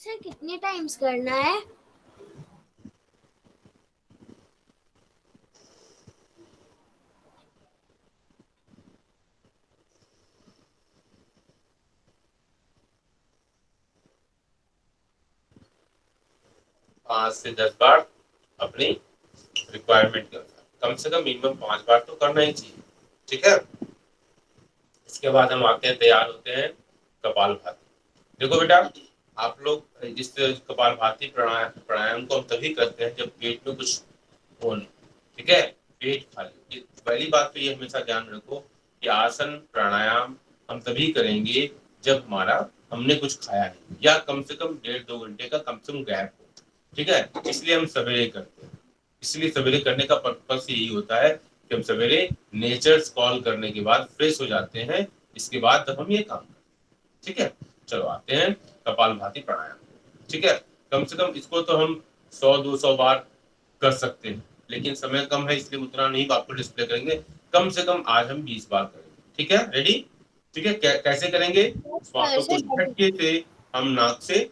सर कितने टाइम्स करना है? पाँच से 10 बार अपनी रिक्वायरमेंट के अनुसार, कम से कम मिनिमम 5 बार तो करना ही चाहिए। ठीक है, इसके बाद हम आते हैं, तैयार होते हैं कपालभाति। देखो बेटा, आप लोग इस कपालभाति प्राणायाम को हम तभी करते हैं जब पेट में कुछ हो नहीं। ठीक है, पेट खाली। पहली बात तो ये हमेशा ध्यान रखो कि आसन प्राणायाम हम तभी करेंगे जब हमारा हमने कुछ खाया नहीं, या कम से कम 1.5-2 घंटे का कम से कम गैप हो। ठीक है, इसलिए हम सवेरे करते हैं। इसलिए सवेरे करने का पर्पस यही होता है कि हम सवेरे नेचर्स कॉल करने के बाद फ्रेश हो जाते हैं, इसके बाद तब हम ये काम करते हैं। ठीक है, चलो आते हैं कपालभाति प्राणायाम। ठीक है, कम से कम इसको तो हम 100-200 बार कर सकते हैं, लेकिन समय कम है इसलिए उतना नहीं आपको डिस्प्ले करेंगे। कम से कम आज हम 20 बार करेंगे। ठीक है, रेडी? ठीक है, कैसे करेंगे? श्वासों को झटके से हम नाक से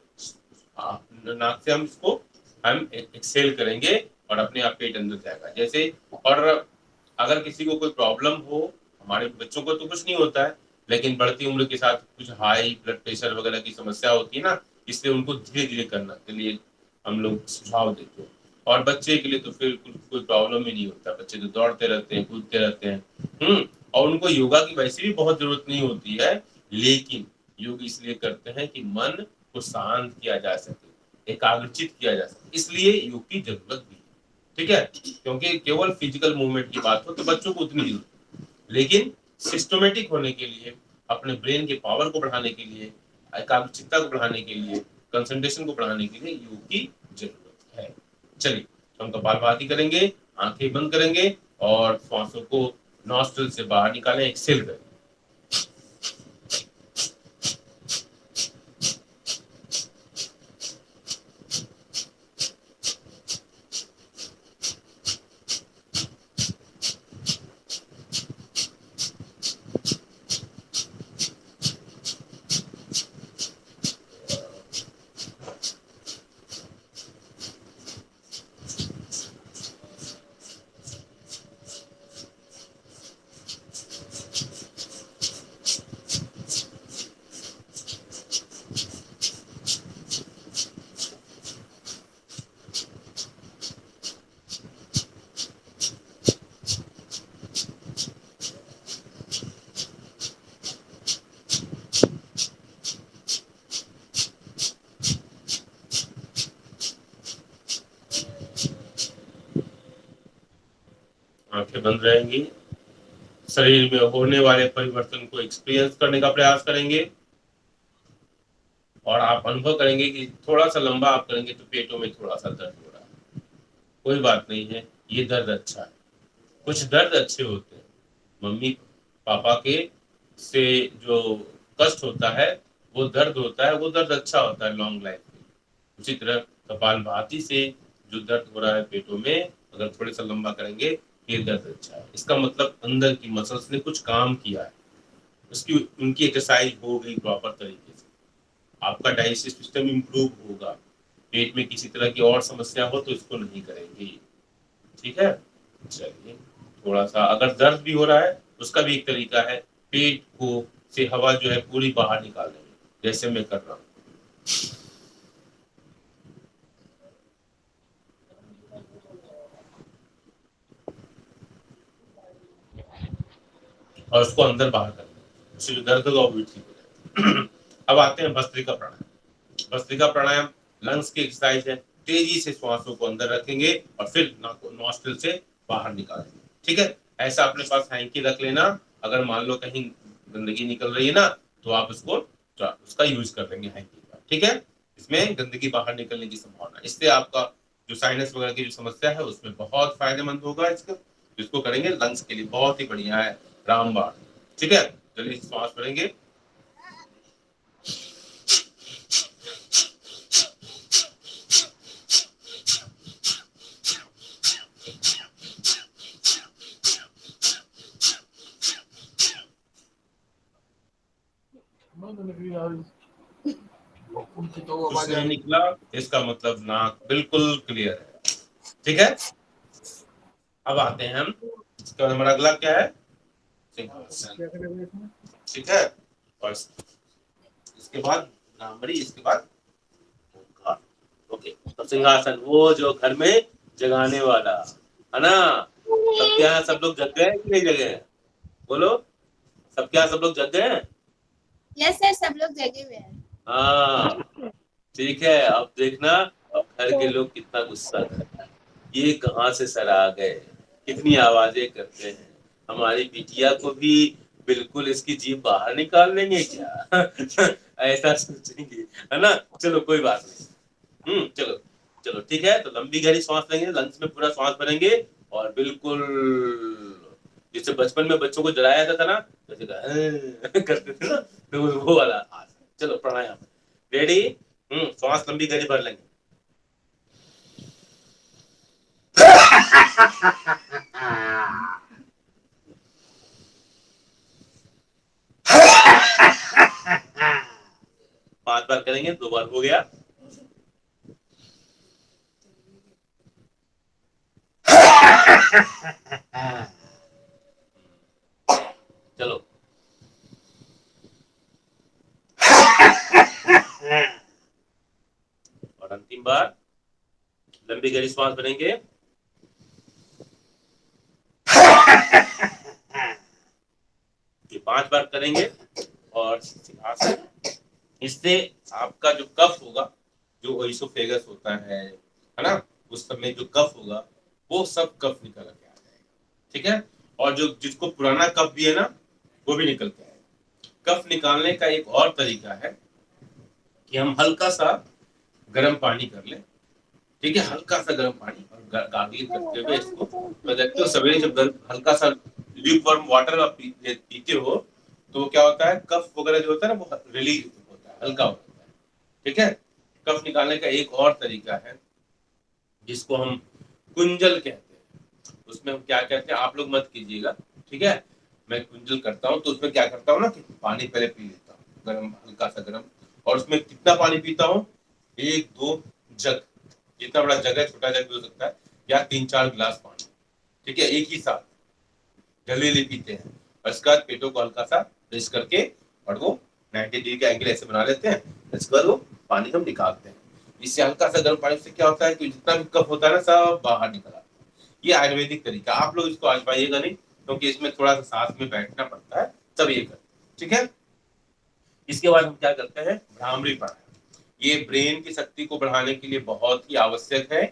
हम इसको हम एक्सेल करेंगे और अपने आप पेट अंदर जाएगा जैसे। और अगर किसी को कोई प्रॉब्लम हो, हमारे बच्चों को तो कुछ नहीं होता है, लेकिन बढ़ती उम्र के साथ कुछ हाई ब्लड प्रेशर वगैरह की समस्या होती है ना, इसलिए उनको धीरे धीरे करना के लिए हम लोग सुझाव देते हैं। और बच्चे के लिए तो फिर कोई प्रॉब्लम ही नहीं होता, बच्चे तो दौड़ते रहते हैं, कूदते रहते हैं। और उनको योगा की वैसे भी बहुत जरूरत नहीं होती है, लेकिन योग इसलिए करते हैं कि मन को शांत किया जा सके, एकाग्रचित किया जा सके, इसलिए योग की जरूरत भी है। ठीक है, क्योंकि केवल फिजिकल मूवमेंट की बात हो तो बच्चों को उतनी जरूरत, लेकिन सिस्टमेटिक होने के लिए, अपने ब्रेन के पावर को बढ़ाने के लिए, एकाग्रचित्ता को बढ़ाने के लिए, कंसंट्रेशन को बढ़ाने के लिए योग की जरूरत है। चलिए, हम कपालभाति करेंगे, आंखें बंद करेंगे और श्वासों को नॉस्ट्रिल से बाहर निकालें, एक्सेल करें। आंखें बंद रहेंगी, शरीर में होने वाले परिवर्तन को एक्सपीरियंस करने का प्रयास करेंगे और आप अनुभव करेंगे कि थोड़ा सा लंबा आप करेंगे तो पेटों में थोड़ा सा दर्द हो रहा है। कोई बात नहीं है, ये दर्द अच्छा है। कुछ दर्द अच्छे होते हैं, मम्मी पापा के से जो कष्ट होता है वो दर्द होता है, वो दर्द अच्छा होता है लॉन्ग लाइफ में। उसी तरह कपालभाति से जो दर्द हो रहा है पेटों में, अगर थोड़े सा लंबा करेंगे ये दर्द अच्छा है, इसका मतलब अंदर की मसल्स ने कुछ काम किया है, उसकी उनकी एक्सरसाइज हो गई प्रॉपर तरीके से, आपका डाइजेस्टिव सिस्टम इम्प्रूव होगा, पेट में किसी तरह की और समस्या हो तो इसको नहीं करेंगे। ठीक है, चलिए थोड़ा सा अगर दर्द भी हो रहा है उसका भी एक तरीका है, पेट को से हवा जो है पूरी बाहर निकाल देंगे, जैसे मैं कर रहा हूँ। और उसको अंदर बाहर कर देंगे, उससे जो दर्द होगा वो भी ठीक हो जाएगा। अब आते हैं भस्त्रिका प्राणायाम। भस्त्रिका प्राणायाम लंग्स की एक्सरसाइज है, तेजी से श्वासों को अंदर रखेंगे और फिर नॉस्ट्रिल से बाहर निकालेंगे। ठीक है, ऐसा अपने पास हैंकी रख लेना, अगर मान लो कहीं गंदगी निकल रही है ना तो आप उसका यूज कर लेंगे हैंकी का। ठीक है, इसमें गंदगी बाहर निकलने की संभावना, इससे आपका जो साइनस वगैरह की जो समस्या है उसमें बहुत फायदेमंद होगा। इसको करेंगे लंग्स के लिए बहुत ही बढ़िया है, रामबाण। ठीक है, जल्दी श्वास भरेंगे, कुछ नहीं निकला, इसका मतलब नाक बिल्कुल क्लियर है। ठीक है, अब आते हैं हम, इसके बाद हमारा अगला क्या है, सिंहासन। ठीक है, और इसके बाद भ्रामरी, इसके बाद ओंकार। ओके, तो सिंहासन वो जो घर में जगाने वाला है ना। सबके यहाँ सब लोग जग गए कि नहीं जगे? बोलो, सबके यहाँ सब लोग जग गए हैं? यस सर, सब लोग जगे हुए हैं। हाँ ठीक है, अब देखना, अब घर के लोग कितना गुस्सा करते हैं। ये कहाँ से सर आ गए, कितनी आवाजें करते हैं, हमारी बिटिया को भी बिल्कुल इसकी जीभ बाहर निकाल लेंगे क्या? ऐसा सोचेंगे, है ना। चलो कोई बात नहीं, चलो चलो ठीक है। तो लंबी गहरी सांस लेंगे, लंग्स में पूरा सांस भरेंगे, और बिल्कुल जैसे बचपन में बच्चों को डराया जाता था ना, जैसे करते थे ना, तो वो वाला आसन। चलो प्राणायाम, रेडी, सांस लंबी गहरी भर लेंगे। पांच बार करेंगे, 2 बार हो गया। चलो, और अंतिम बार लंबी गहरी सांस भरेंगे। ये 5 बार करेंगे, और सिंहासन, इससे आपका जो कफ होगा, जो इसोफेगस होता है ना, उस समय जो कफ होगा वो सब कफ निकल के आ जाएगा। ठीक है, और जो जिसको पुराना कफ भी है ना, वो भी निकल के आएगा। कफ निकालने का एक और तरीका है कि हम हल्का सा गर्म पानी कर लें। ठीक है, हल्का सा गर्म पानी, और गार्गलिंग करते हुए इसको, तो देखते हो सवेरे जब हल्का सा ल्यूकवार्म वाटर आप पीते हो, तो क्या होता है, कफ वगैरह जो होता है ना, वो रिलीज होता है, हल्का होता है। ठीक है, कफ निकालने का एक और तरीका है जिसको हम कुंजल कहते हैं। उसमें हम क्या कहते हैं, आप लोग मत कीजिएगा, ठीक है। मैं कुंजल करता हूँ, तो उसमें क्या करता हूँ ना, कि पानी पहले पी लेता हूँ, गर्म, हल्का सा गर्म, और उसमें कितना पानी पीता हूँ, 1-2 जग, जितना बड़ा जग है, छोटा जग भी हो सकता है, या 3-4 गिलास पानी। ठीक है, एक ही साथ जल्दी पीते हैं, और इसके बाद पेटों को हल्का सा प्रेस करके, और वो 90 डिग्री का एंगल ऐसे बना लेते हैं। इसके बाद वो पानी हम निकालते हैं। इससे हल्का सा गर्म पानी से क्या होता है कि जितना भी कफ होता है ना, सब बाहर निकल आता है। ये आयुर्वेदिक तरीका, आप लोग इसको आजमाइएगा नहीं, क्योंकि इसमें थोड़ा सा सांस में बैठना पड़ता है, तब ये करते हैं। ठीक है, इसके बाद हम क्या करते हैं, भ्रामरी प्राणायाम। ये ब्रेन की शक्ति को बढ़ाने के लिए बहुत ही आवश्यक है।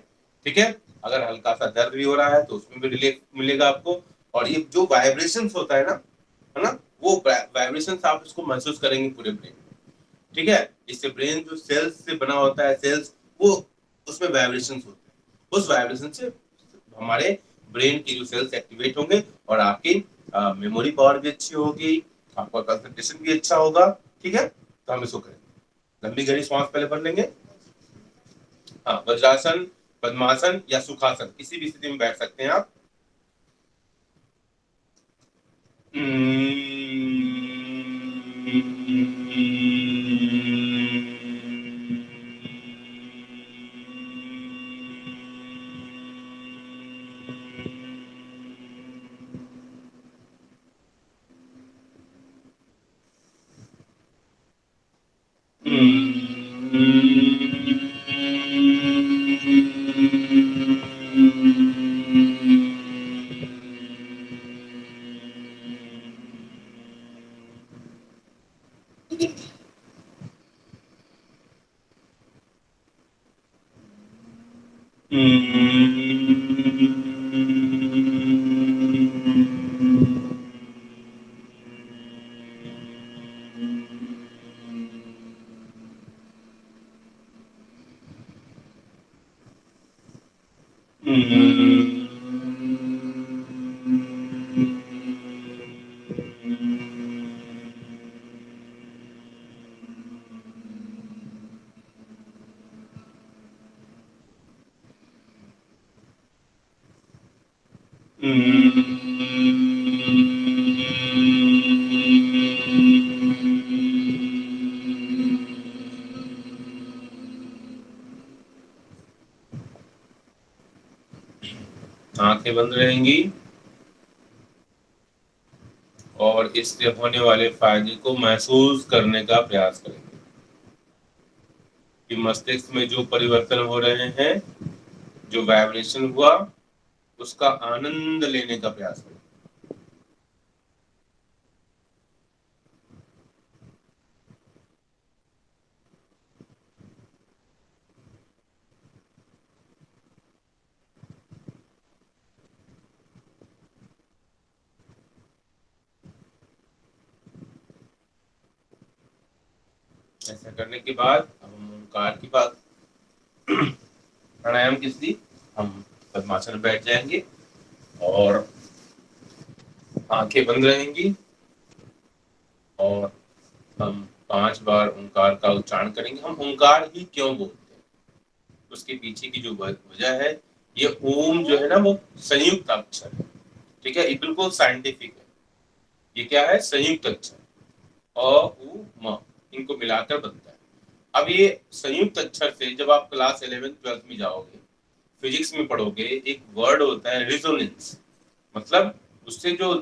ठीक है, अगर हल्का सा दर्द भी हो रहा है तो उसमें भी रिलीफ मिलेगा आपको। और ये जो वाइब्रेशंस होता है ना, वो वाइब्रेशंस आप इसको महसूस करेंगे पूरे ब्रेन में। ठीक है, इससे ब्रेन जो सेल्स से बना होता है, सेल्स, वो उसमें वाइब्रेशंस होते हैं। उस वाइब्रेशन से हमारे ब्रेन की जो सेल्स एक्टिवेट होंगे, और आपकी मेमोरी पावर भी अच्छी होगी, आपका कंसंट्रेशन भी अच्छा होगा। ठीक है, तो हम इसको करेंगे। लंबी गहरी सांस पहले भर लेंगे। हाँ, वज्रासन, पद्मासन या सुखासन, किसी भी स्थिति में बैठ सकते हैं आप। आंखें बंद रहेंगी और इससे होने वाले फायदे को महसूस करने का प्रयास करेंगे कि मस्तिष्क में जो परिवर्तन हो रहे हैं, जो वाइब्रेशन हुआ, उसका आनंद लेने का प्रयास करेंगे। ऐसा करने के बाद अब हम ओंकार की बात प्राणायाम की स्थिति, हम पद्मासन में बैठ जाएंगे और आंखें बंद रहेंगी और हम 5 बार ओंकार का उच्चारण करेंगे। हम ओंकार ही क्यों बोलते हैं, उसके पीछे की जो वजह है, ये ओम जो है ना वो संयुक्त अक्षर है, ठीक है, ये बिल्कुल साइंटिफिक है। ये क्या है? संयुक्त अक्षर, अ उ म, इनको मिलाकर बनता है। अब ये संयुक्त अक्षर से जब आप क्लास 11th-12th में जाओगे, फिजिक्स में पढ़ोगे, एक वर्ड होता है रिजोनेंस, मतलब उससे जो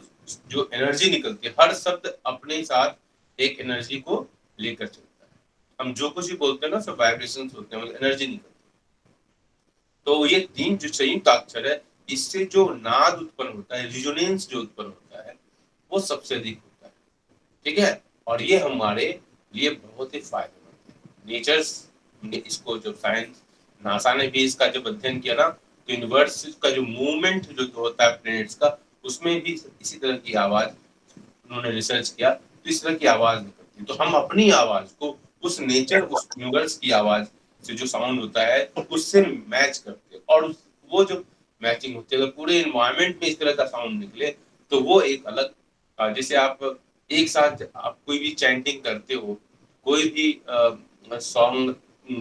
जो एनर्जी निकलती है, हर शब्द अपने साथ एक एनर्जी को लेकर चलता है। हम जो कुछ भी बोलते हैं ना, सब वाइब्रेशंस होते हैं, मतलब एनर्जी निकलती है। तो ये 3 जो संयुक्त अक्षर है, इससे जो नाद उत्पन्न होता है, रिजोनेंस जो उत्पन्न होता है, वो सबसे अधिक होता है, ठीक है। और ये हमारे लिए बहुत ही फायदेमंद है। नेचर्स ने इसको, जो साइंस, नासा ने भी इसका जब अध्ययन किया ना, तो यूनिवर्स का जो मूवमेंट जो होता है प्लैनेट्स का, उसमें भी इसी तरह की आवाज उन्होंने रिसर्च किया, तो इस तरह की आवाज निकलती है। तो हम अपनी आवाज को उस नेचर, उस यूनिवर्स की आवाज से जो साउंड होता है उससे मैच करते हैं, और वो जो मैचिंग होती है, अगर पूरे इन्वायरमेंट में इस तरह का साउंड निकले तो वो एक अलग, जैसे आप एक साथ आप कोई भी चैंटिंग करते हो, कोई भी सॉन्ग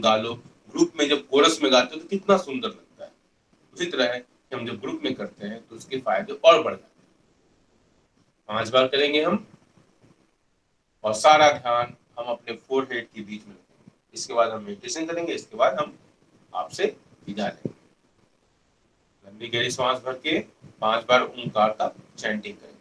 गा लो, ग्रुप में जब कोरस में गाते हो तो कितना सुंदर लगता है। उसी तरह है कि हम जब ग्रुप में करते हैं तो उसके फायदे और बढ़ जाते हैं। 5 बार करेंगे हम, और सारा ध्यान हम अपने फोरहेड के बीच में रखेंगे। इसके बाद हम मेडिटेशन करेंगे, इसके बाद हम आपसे विदा लेंगे। लंबी गहरी सांस भर के 5 बार ओंकार का चैंटिंग करेंगे।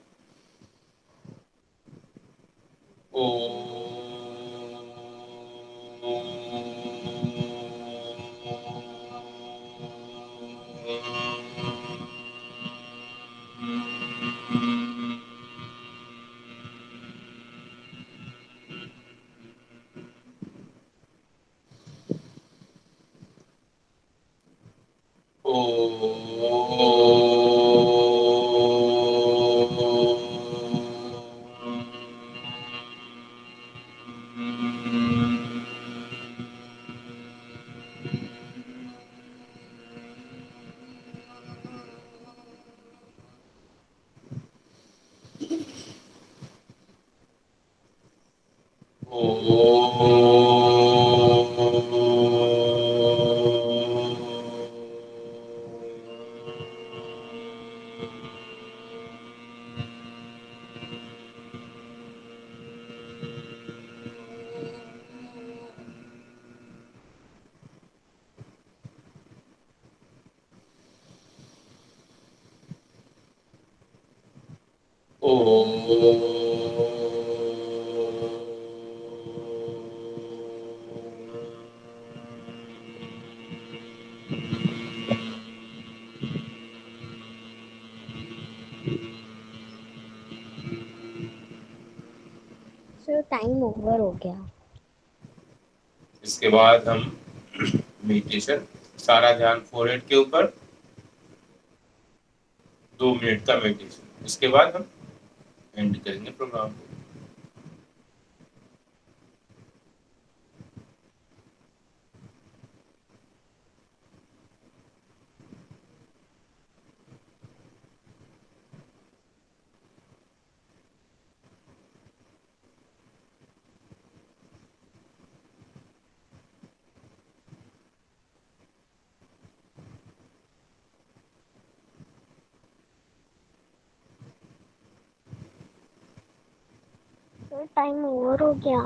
सर टाइम ओवर हो गया। इसके बाद हम मेडिटेशन, सारा ध्यान फोरहेड के ऊपर, 2 मिनट का मेडिटेशन, इसके बाद हम एंड करेंगे प्रोग्राम को। सर टाइम ओवर हो गया।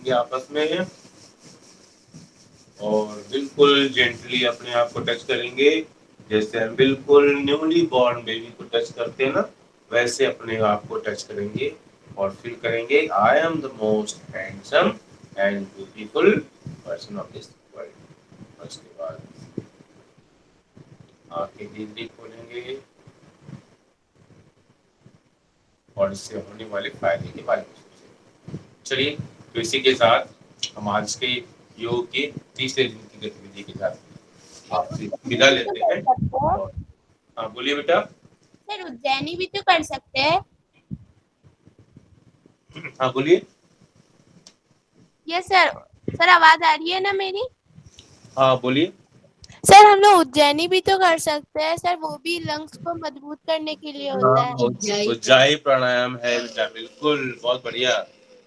करेंगे आपस में और बिल्कुल जेंटली अपने आप को टच करेंगे, जैसे हम बिल्कुल न्यूली बॉर्न बेबी को टच करते हैं ना, वैसे अपने आप को टच करेंगे और फील करेंगे I am the most handsome and beautiful person of this world. उसके बाद आंखें धीरे खोलेंगे और इससे होने वाले फायदे के बारे में सोचेंगे। चलिए, तो इसी के साथ हम आज के योग के तीसरे दिन की गतिविधि के साथ आपसे विदा लेते हैं। और हाँ बोलिए बेटा। सर उज्जैनी भी तो कर सकते हैं। हाँ बोलिए। Yes sir. सर आवाज आ रही है ना मेरी? हाँ बोलिए। सर हम लोग उज्जैनी भी तो कर सकते हैं सर, वो भी लंग्स को मजबूत करने के लिए होता है। उज्जाई प्राणायाम है बेटा, बिल्कुल बहुत बढ़िया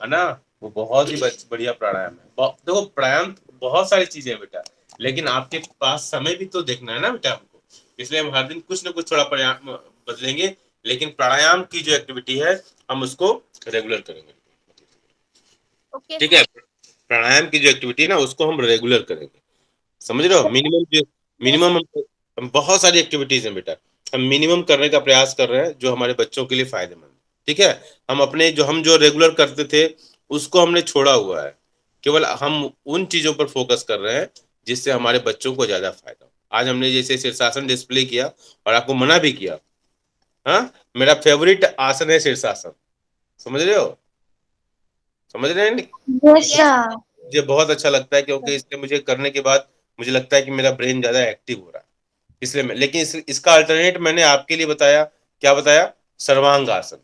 है ना, वो बहुत ही बढ़िया प्राणायाम है। देखो प्राणायाम बहुत सारी चीजें है बेटा, लेकिन आपके पास समय भी तो देखना है ना बेटा हमको, इसलिए हम हर दिन कुछ ना कुछ थोड़ा प्राणायाम बदलेंगे, लेकिन प्राणायाम की जो एक्टिविटी है हम उसको रेगुलर करेंगे। ओके ठीक है, प्राणायाम की जो एक्टिविटी है ना उसको हम रेगुलर करेंगे, समझ रहे हो। मिनिमम हम बहुत सारी एक्टिविटीज हैं बेटा, हम मिनिमम करने का प्रयास कर रहे हैं जो हमारे बच्चों के लिए फायदेमंद। ठीक है, हम अपने जो रेगुलर करते थे उसको हमने छोड़ा हुआ है, केवल हम उन चीजों पर फोकस कर रहे हैं जिससे हमारे बच्चों को ज्यादा फायदा हो। आज हमने जैसे शीर्षासन डिस्प्ले किया और आपको मना भी किया। हाँ, मेरा फेवरेट आसन है शीर्षासन, समझ रहे हो, समझ रहे हैं। मुझे बहुत अच्छा लगता है क्योंकि इसलिए मुझे करने के बाद मुझे लगता है कि मेरा ब्रेन ज्यादा एक्टिव हो रहा है, इसलिए लेकिन इसका अल्टरनेट मैंने आपके लिए बताया, क्या बताया, सर्वांग आसन।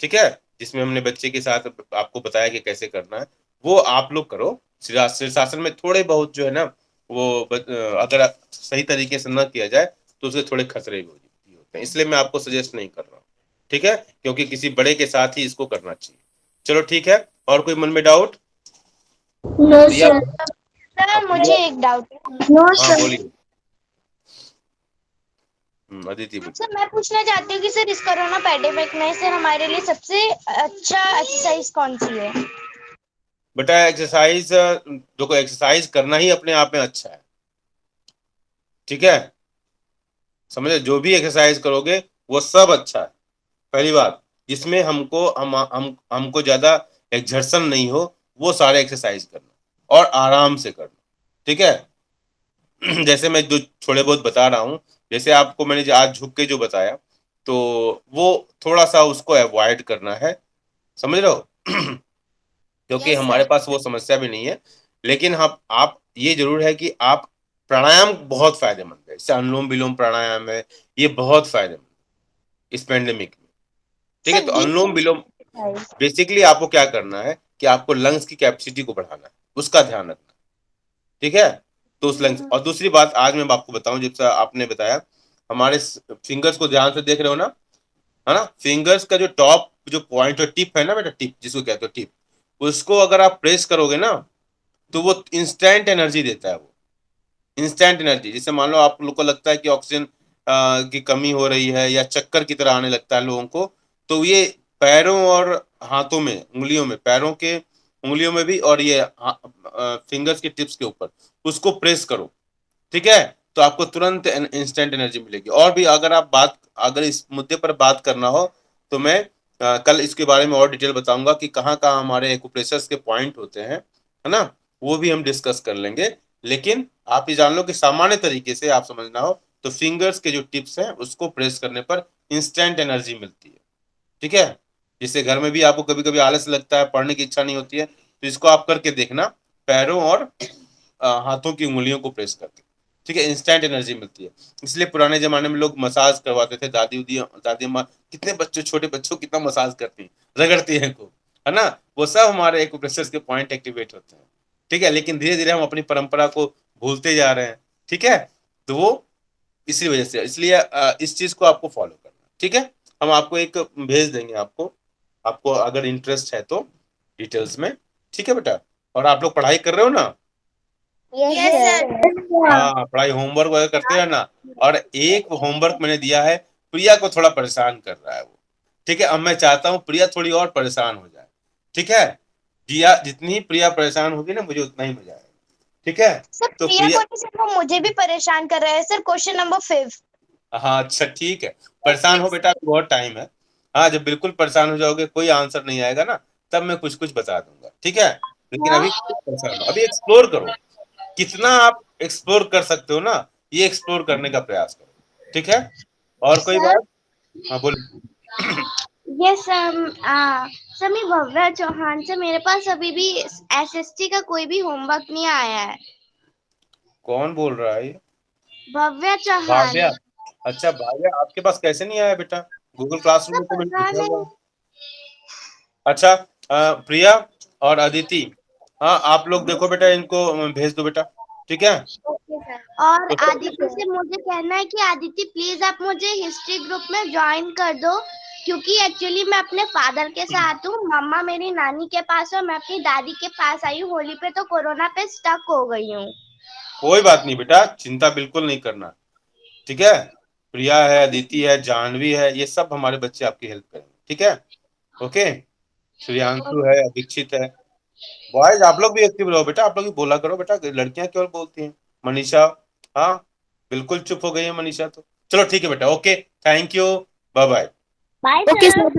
ठीक है, जिसमें हमने बच्चे के साथ आपको बताया कि कैसे करना है, वो आप लोग करो। शीर्षासन में थोड़े बहुत जो है ना वो अगर सही तरीके से न किया जाए तो उसके थोड़े खतरे भी होते हैं, इसलिए मैं आपको सजेस्ट नहीं कर रहा हूँ। ठीक है, क्योंकि किसी बड़े के साथ ही इसको करना चाहिए। चलो ठीक है, और कोई मन में डाउट? No sir. सर मुझे एक डाउट है। नो हाँ बोलिए। अदिति बोलिए। सर मैं पूछना चाहती हूँ कि सर इस कोरोना पैंडेमिक में सर हमारे लिए सबसे अच्छा एक्सरसाइज कौन सी है? बेटा एक्सरसाइज, देखो एक्सरसाइज करना ही अपने आप में अच्छा है। ठीक है, समझे, जो भी एक्सरसाइज करोगे वो सब अच्छा है। पहली बात, जिसमें हमको ज्यादा एक्सर्शन नहीं हो, वो सारे एक्सरसाइज करना और आराम से करना। ठीक है जैसे मैं जो थोड़े बहुत बता रहा हूँ, जैसे आपको मैंने आज झुक के जो बताया, तो वो थोड़ा सा उसको अवॉइड करना है, समझ रहे हो क्योंकि Yes, हमारे sir. पास वो समस्या भी नहीं है। लेकिन हम आप ये जरूर है कि आप प्राणायाम बहुत फायदेमंद है, जैसे अनुलोम विलोम प्राणायाम है, ये बहुत फायदेमंद है इस पेंडेमिक में। ठीक है, तो अनुलोम विलोम बेसिकली आपको क्या करना है कि आपको लंग्स की कैपेसिटी को बढ़ाना है, उसका ध्यान रखना। ठीक है, तो उस लंग्स, और दूसरी बात आज मैं आपको बताऊं, जैसा आपने बताया हमारे फिंगर्स को ध्यान से देख रहे हो ना, है ना, फिंगर्स का जो टॉप जो पॉइंट है, टिप है ना बेटा, टिप जिसको कहते हो टिप, उसको अगर आप प्रेस करोगे ना तो वो इंस्टेंट एनर्जी देता है। वो इंस्टेंट एनर्जी, जैसे मान लो आप लोग को लगता है कि ऑक्सीजन की कमी हो रही है या चक्कर की तरह आने लगता है लोगों को, तो ये पैरों और हाथों में, उंगलियों में, पैरों के उंगलियों में भी, और ये फिंगर्स के टिप्स के ऊपर उसको प्रेस करो। ठीक है, तो आपको तुरंत इंस्टेंट एनर्जी मिलेगी। और भी अगर इस मुद्दे पर बात करना हो तो मैं कल इसके बारे में और डिटेल बताऊंगा कि कहाँ कहाँ हमारे एक्यूप्रेशर्स के पॉइंट होते हैं, है ना, वो भी हम डिस्कस कर लेंगे। लेकिन आप ये जान लो कि सामान्य तरीके से आप समझना हो तो फिंगर्स के जो टिप्स हैं उसको प्रेस करने पर इंस्टेंट एनर्जी मिलती है। ठीक है, जिससे घर में भी आपको कभी कभी आलस लगता है, पढ़ने की इच्छा नहीं होती है, तो इसको आप करके देखना, पैरों और हाथों की उंगलियों को प्रेस करके। ठीक है, इंस्टेंट एनर्जी मिलती है। इसलिए पुराने जमाने में लोग मसाज करवाते थे, दादी अम्मा, कितने बच्चों, छोटे बच्चों कितना मसाज करती हैं, रगड़ती हैं को, है ना, वो सब हमारे एक्यूप्रेशर्स के पॉइंट एक्टिवेट होते हैं। ठीक है, लेकिन धीरे धीरे हम अपनी परंपरा को भूलते जा रहे हैं। ठीक है, तो वो इसी वजह से, इसलिए इस चीज को आपको फॉलो करना। ठीक है, हम आपको एक भेज देंगे, आपको अगर इंटरेस्ट है तो डिटेल्स में। ठीक है बेटा, और आप लोग पढ़ाई कर रहे हो ना? Yes, sir. हाँ, पढ़ाई होमवर्क वगैरह करते हैं ना। और एक होमवर्क मैंने दिया है, प्रिया को थोड़ा परेशान कर रहा है वो। ठीक है, अब मैं चाहता हूँ प्रिया थोड़ी और परेशान हो जाए। ठीक है, प्रिया जितनी प्रिया परेशान होगी ना मुझे उतना ही मजा आएगा, ठीक है। सर तो प्रिया प्रिया, को नहीं सर, वो मुझे भी परेशान कर रहा है सर। Question number 5। हाँ अच्छा ठीक है, परेशान हो बेटा, अभी बहुत टाइम है। हाँ जब बिल्कुल परेशान हो जाओगे, कोई आंसर नहीं आएगा ना, तब मैं कुछ कुछ बता दूंगा, ठीक है। लेकिन अभी परेशान हो, अभी एक्सप्लोर करो, कितना आप एक्सप्लोर कर सकते हो ना, ये एक्सप्लोर करने का प्रयास करो, ठीक है। और कोई सर, बात? हाँ बोलो। यस सर मैं भव्या चौहान से, मेरे पास अभी भी एसएसटी का कोई भी होमवर्क नहीं आया है। कौन बोल रहा है ये? भव्या चौहान। भाव्या, अच्छा भाव्या, आपके पास कैसे नहीं आया बेटा? गूगल क्लासरूम सर में तो मैंने पता लिखा हुआ नहीं। है। अच्छा प्रिया और अदिति, हाँ आप लोग देखो बेटा, इनको भेज दो बेटा, ठीक है। और तो आदित्य से मुझे कहना है कि आदित्य प्लीज आप मुझे हिस्ट्री ग्रुप में ज्वाइन कर दो, क्योंकि एक्चुअली मैं अपने फादर के साथ हूँ, मम्मा मेरी नानी के पास है और मैं अपनी दादी के पास आई हूँ होली पे, तो कोरोना पे स्टक हो गई हूँ। कोई बात नहीं बेटा, चिंता बिल्कुल नहीं करना, ठीक है। प्रिया है, अदिति है, जानवी है, ये सब हमारे बच्चे आपकी हेल्प करेंगे, ठीक है। ओके, श्रेयांशु है, दीक्षित है। बॉयज आप लोग भी एक्टिव रहो बेटा, आप लोग भी बोला करो बेटा, लड़कियां केवल बोलती हैं। मनीषा, हाँ बिल्कुल चुप हो गई है मनीषा तो। चलो ठीक है बेटा, okay, thank you, bye bye. Bye okay sir. Sir.